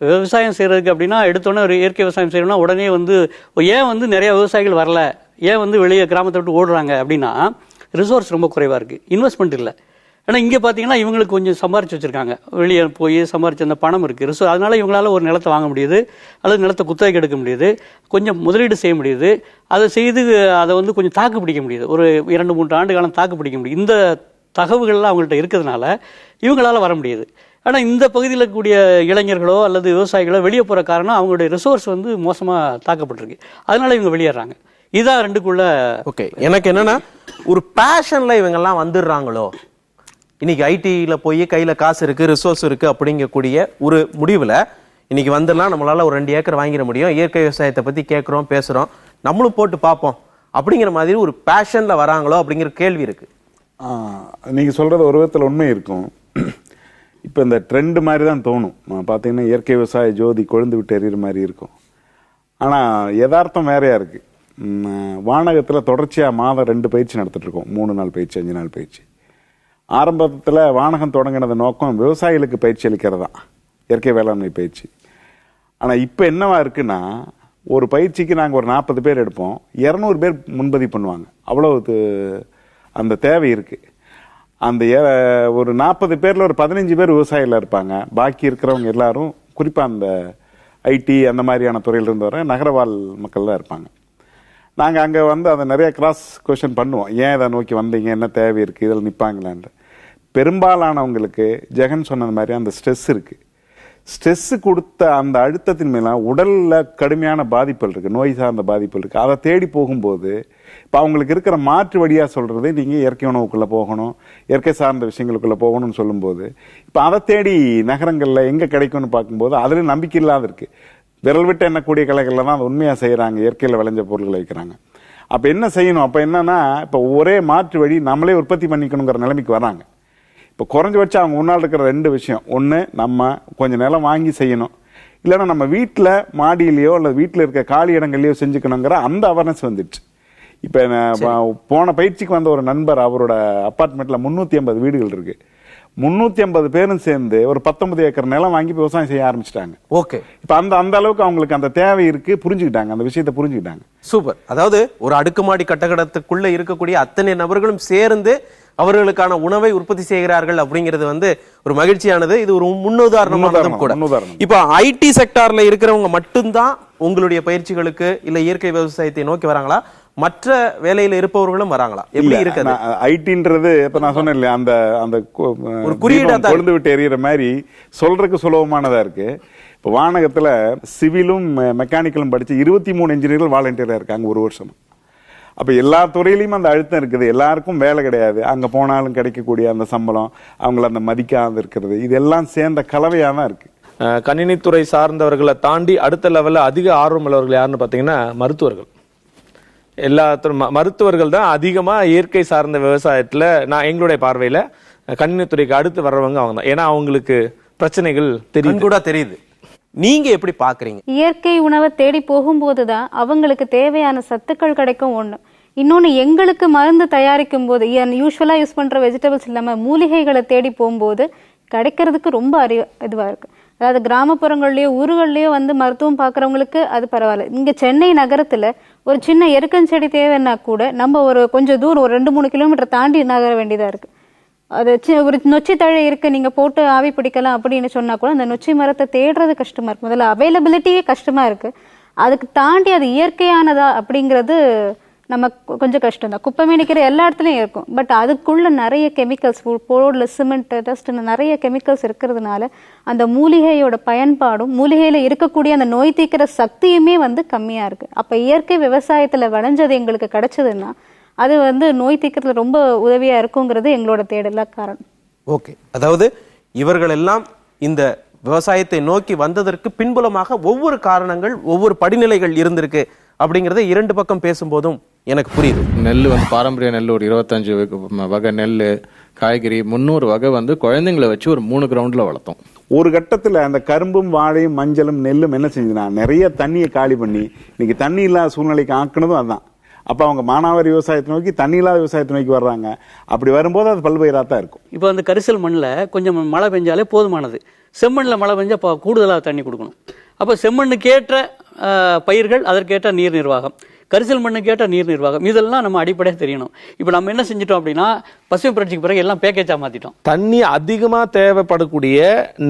விவசாயம் செய்கிறதுக்கு அப்படின்னா எடுத்தோன்னே ஒரு இயற்கை விவசாயம் செய்யணும்னா உடனே வந்து ஏன் வந்து நிறைய விவசாயிகள் வரல, ஏன் வந்து வெளியே கிராமத்தை விட்டு ஓடுறாங்க அப்படின்னா ரிசோர்ஸ் ரொம்ப குறைவாக இருக்குது, இன்வெஸ்ட்மெண்ட் இல்லை. ஆனால் இங்கே பார்த்தீங்கன்னா இவங்களுக்கு கொஞ்சம் சம்பாரிச்சு வச்சுருக்காங்க, வெளியே போய் சம்பாரிச்சு அந்த பணம் இருக்குது. ஸோ அதனால் இவங்களால ஒரு நிலத்தை வாங்க முடியுது, அல்லது நிலத்தை குத்தகைக்கு எடுக்க முடியுது, கொஞ்சம் முதலீடு செய்ய முடியுது, அதை செய்து அதை வந்து கொஞ்சம் தாக்கு பிடிக்க முடியுது, ஒரு 2-3 ஆண்டு காலம் தாக்கு பிடிக்க முடியுது. இந்த தகவல்கள்லாம் அவங்கள்ட்ட இருக்கிறதுனால இவங்களால வர முடியுது. ஆனால் இந்த பகுதியில் இருக்கக்கூடிய இளைஞர்களோ அல்லது விவசாயிகளோ வெளியே போகிற காரணம் அவங்களுடைய ரிசோர்ஸ் வந்து மோசமாக தாக்கப்பட்டிருக்கு. அதனால இவங்க வெளியேறாங்க. இதான் ரெண்டுக்குள்ள. ஓகே, எனக்கு என்னன்னா ஒரு பேஷன்ல இவங்கெல்லாம் வந்துடுறாங்களோ, இன்னைக்கு ஐடியில் போய் கையில் காசு இருக்குது, ரிசோர்ஸ் இருக்குது அப்படிங்கக்கூடிய ஒரு முடிவில் இன்னைக்கு வந்துடலாம், நம்மளால் ஒரு 2 ஏக்கர் வாங்கிட முடியும், இயற்கை விவசாயத்தை பற்றி கேட்குறோம் பேசுகிறோம், நம்மளும் போட்டு பார்ப்போம் அப்படிங்கிற மாதிரி ஒரு பேஷனில் வராங்களோ அப்படிங்கிற கேள்வி இருக்குது. நீங்கள் சொல்கிறது ஒரு விதத்தில் உண்மை இருக்கும். இப்போ இந்த ட்ரெண்டு மாதிரி தான் தோணும். பார்த்தீங்கன்னா இயற்கை விவசாய ஜோதி கொழுந்து விட்டு எறிகிற மாதிரி இருக்கும். ஆனால் யதார்த்தம் வேறையாக இருக்குது. வானகத்தில் தொடர்ச்சியாக மாதம் 2 பயிற்சி நடத்திட்டுருக்கோம், 3 நாள் பயிற்சி, 5 நாள் பயிற்சி. ஆரம்பத்தில் வானகம் தொடங்கினது நோக்கம் விவசாயிகளுக்கு பயிற்சி அளிக்கிறது தான், இயற்கை வேளாண்மை பயிற்சி. ஆனால் இப்போ என்னவா இருக்குன்னா, ஒரு பயிற்சிக்கு நாங்கள் ஒரு 40 பேர் எடுப்போம், 200 பேர் முன்பதிவு பண்ணுவாங்க. அவ்வளவு அந்த தேவை இருக்குது. அந்த ஒரு 40 பேரில் ஒரு 15 பேர் விவசாயிகள் இருப்பாங்க, பாக்கி இருக்கிறவங்க எல்லாரும் குறிப்பாக அந்த ஐடி அந்த மாதிரியான துறையிலிருந்து வர நகரவாழ் மக்கள் தான் இருப்பாங்க. நாங்கள் அங்கே வந்து அதை நிறைய கிராஸ் கொஸ்டின் பண்ணுவோம். ஏன் இதை நோக்கி வந்தீங்க, என்ன தேவை இருக்குது, இதில் நிற்பாங்களான்ட்டு. பெரும்பாலானவங்களுக்கு ஜெகன் சொன்னது மாதிரி அந்த ஸ்ட்ரெஸ் இருக்குது. ஸ்ட்ரெஸ்ஸு கொடுத்த அந்த அழுத்தத்தின் மேலே உடலில் கடுமையான பாதிப்புகள் இருக்குது, நோய் சார்ந்த பாதிப்புகள் இருக்குது. அதை தேடி போகும்போது இப்போ அவங்களுக்கு இருக்கிற மாற்று வழியாக சொல்கிறது, நீங்கள் இயற்கை உணவுக்குள்ளே போகணும், இயற்கை சார்ந்த விஷயங்களுக்குள்ளே போகணும்னு சொல்லும்போது இப்போ அதை தேடி நகரங்களில் எங்கே கிடைக்கும்னு பார்க்கும்போது அதில் நம்பிக்கை இல்லாத இருக்குது. விரல் விட்டு எண்ணக்கூடிய கலைகளில் தான் அதை உண்மையாக செய்கிறாங்க, இயற்கையில் விளைஞ்ச பொருட்களை வைக்கிறாங்க. அப்போ என்ன செய்யணும், அப்போ என்னன்னா இப்போ ஒரே மாற்று வழி நம்மளே உற்பத்தி பண்ணிக்கணுங்கிற நிலைமைக்கு வராங்க. இப்போ குறைஞ்சபட்சம் அவங்க முன்னால் இருக்கிற 2 விஷயம், ஒன்று நம்ம கொஞ்சம் நிலம் வாங்கி செய்யணும், இல்லைன்னா நம்ம வீட்டில் மாடியிலையோ அல்லது வீட்டில் இருக்க காலி இடங்கள்லையோ செஞ்சுக்கணுங்கிற அந்த அவேர்னஸ் வந்துடுச்சு. இப்போ போன பயிற்சிக்கு வந்த ஒரு நண்பர், அவரோட அப்பார்ட்மெண்ட்டில் 350 வீடுகள் இருக்கு. 350 பேரும் சேர்ந்து ஒரு 19 ஏக்கர் நிலம் வாங்கி விவசாயம் செய்ய ஆரம்பிச்சிட்டாங்க. ஓகே, இப்போ அந்த அளவுக்கு அவங்களுக்கு அந்த தேவை இருக்கு, புரிஞ்சுக்கிட்டாங்க, அந்த விஷயத்தை புரிஞ்சுக்கிட்டாங்க. சூப்பர். அதாவது ஒரு அடுக்குமாடி கட்டடத்துக்குள்ள இருக்கக்கூடிய அத்தனை நபர்களும் சேர்ந்து அவர்களுக்கான உணவை உற்பத்தி செய்கிறார்கள் அப்படிங்கிறது வந்து ஒரு மகிழ்ச்சியானது. இது ஒரு முன்னுதாரணமானதும் கூட. இப்ப ஐடி செக்டார்ல இருக்கிறவங்க மட்டும்தான் உங்களுடைய பயிற்சிகளுக்கு இல்ல இயற்கை விவசாயத்தை நோக்கி வராங்களா, மற்ற வேலையில இருப்பவர்களும் வராங்களா, எப்படி இருக்குது? ஐடின்றது இப்ப நான் சொன்னேன் இல்லையா, அந்த அந்த ஒரு குறியீடா கொழுந்து விட்டு எறிகிற மாதிரி சொல்றதுக்கு சுலபமானதா இருக்கு. இப்ப வானகத்துல சிவிலும் மெக்கானிக்கலும் படிச்சு 23 இன்ஜினியர்கள் வாலண்டியரா இருக்காங்க ஒரு வருஷம். அப்ப எல்லா துறையிலையும் அந்த அழுத்தம் இருக்குது, எல்லாருக்கும் வேலை கிடையாது, அங்க போனாலும் கிடைக்கக்கூடிய அந்த சம்பளம், அவங்கள அந்த மதிக்காது இருக்கிறது, இதெல்லாம் சேர்ந்த கலவையா தான் இருக்கு. கணினித்துறை சார்ந்தவர்களை தாண்டி அடுத்த லெவல்ல அதிக ஆர்வம் உள்ளவர்கள் யாருன்னு பாத்தீங்கன்னா மருத்துவர்கள். எல்லா மருத்துவர்கள் தான் அதிகமா இயற்கை சார்ந்த விவசாயத்துல நான் எங்களுடைய பார்வையில கணினித்துறைக்கு அடுத்து வர்றவங்க அவங்க தான். ஏன்னா அவங்களுக்கு பிரச்சனைகள் தெரியுது. நீங்க எப்படி பாக்குறீங்க? இயற்கை உணவை தேடி போகும்போதுதான் அவங்களுக்கு தேவையான சத்துக்கள் கிடைக்கும். ஒண்ணு, இன்னொன்னு எங்களுக்கு மருந்து தயாரிக்கும் போது யூஸ்வலா யூஸ் பண்ற வெஜிடபிள்ஸ் இல்லாம மூலிகைகளை தேடி போகும்போது கிடைக்கிறதுக்கு ரொம்ப இதுவா இருக்கு. அதாவது கிராமப்புறங்கள்லயோ ஊர்கள்லயோ வந்து மருத்துவம் பாக்குறவங்களுக்கு அது பரவாயில்ல. இங்க சென்னை நகரத்துல ஒரு சின்ன எருக்கஞ்செடி தேவைன்னா கூட நம்ம ஒரு கொஞ்சம் தூரம் ஒரு 2-3 கிலோமீட்டர் தாண்டி நகர வேண்டியதா இருக்கு. அது ஒரு நொச்சி தழை இருக்கு, நீங்க போட்டு ஆவி பிடிக்கலாம் அப்படின்னு சொன்னா கூட அந்த நொச்சி மரத்தை தேடுறது கஷ்டமா இருக்கு. முதல்ல அவைலபிலிட்டியே கஷ்டமா இருக்கு. அதுக்கு தாண்டி அது இயற்கையானதா அப்படிங்கிறது நம்ம கொஞ்சம் கஷ்டம் தான். குப்பை நிக்கிற எல்லா இடத்துலயும் இருக்கும், பட் அதுக்குள்ள நிறைய கெமிக்கல்ஸ், போர்டுல சிமெண்ட் டஸ்ட் நிறைய கெமிக்கல்ஸ் இருக்கிறதுனால அந்த மூலிகையோட பயன்பாடும் மூலிகையில இருக்கக்கூடிய அந்த நோய் தீர்க்கிற சக்தியுமே வந்து கம்மியா இருக்கு. அப்ப இயற்கை விவசாயத்துல விளைஞ்சது எங்களுக்கு கிடைச்சதுன்னா அது வந்து நோய் தீர்க்கறதுல ரொம்ப உதவியா இருக்குங்கிறது எங்களோட தேடல காரணம். ஓகே, அதாவது இவர்கள் எல்லாம் இந்த விவசாயத்தை நோக்கி வந்ததற்கு பின்புலமாக ஒவ்வொரு காரணங்கள், ஒவ்வொரு படிநிலைகள் இருந்திருக்கு அப்படிங்கறத 2 பக்கம் பேசும்போதும் எனக்கு புரியுது. நெல் வந்து பாரம்பரிய நெல் ஒரு 25 வகை நெல், காய்கறி 300 வகை வந்து குழந்தைங்களை வச்சு ஒரு 3 கிரவுண்ட்ல வளர்த்தோம். ஒரு கட்டத்துல அந்த கரும்பும் வாழையும் மஞ்சளும் நெல்லும் என்ன செஞ்சுனா நிறைய தண்ணியை காலி பண்ணி இன்னைக்கு தண்ணி இல்லாத சூழ்நிலைக்கு ஆக்குனதும் அதான். அப்ப அவங்க மானாவாரி விவசாயத்தை நோக்கி தண்ணி இல்லாத விவசாயத்தை நோக்கி வர்றாங்க. அப்படி வரும்போது அது பல்பயிராத்தான் இருக்கும். இப்போ அந்த கரிசல் மண்ணில் கொஞ்சம் மழை பெஞ்சாலே போதுமானது. செம்மண்ணில் மழை பெஞ்சா கூடுதலாக தண்ணி கொடுக்கணும். அப்போ செம்மண்ணுக்கேற்ற பயிர்கள், அதற்கேற்ற நீர் நிர்வாகம், கரிசல் மண்ணுக்கேற்ற நீர் நிர்வாகம், இதெல்லாம் நம்ம அடிப்படையாக தெரியணும். இப்போ நம்ம என்ன செஞ்சிட்டோம் அப்படின்னா பசுமை புரட்சிக்கு பிறகு எல்லாம் பேக்கேஜா மாத்திட்டோம். தண்ணி அதிகமா தேவைப்படக்கூடிய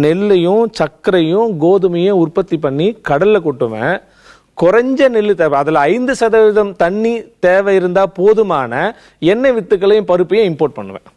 நெல்லையும் சர்க்கரையும் கோதுமையும் உற்பத்தி பண்ணி கடல்ல கொட்டுவேன். குறைஞ்ச நெல் தேவை, அதுல 5% தண்ணி தேவை இருந்தா போதுமான எண்ணெய் வித்துக்களையும் பருப்பையும் இம்போர்ட் பண்ணுவேன்.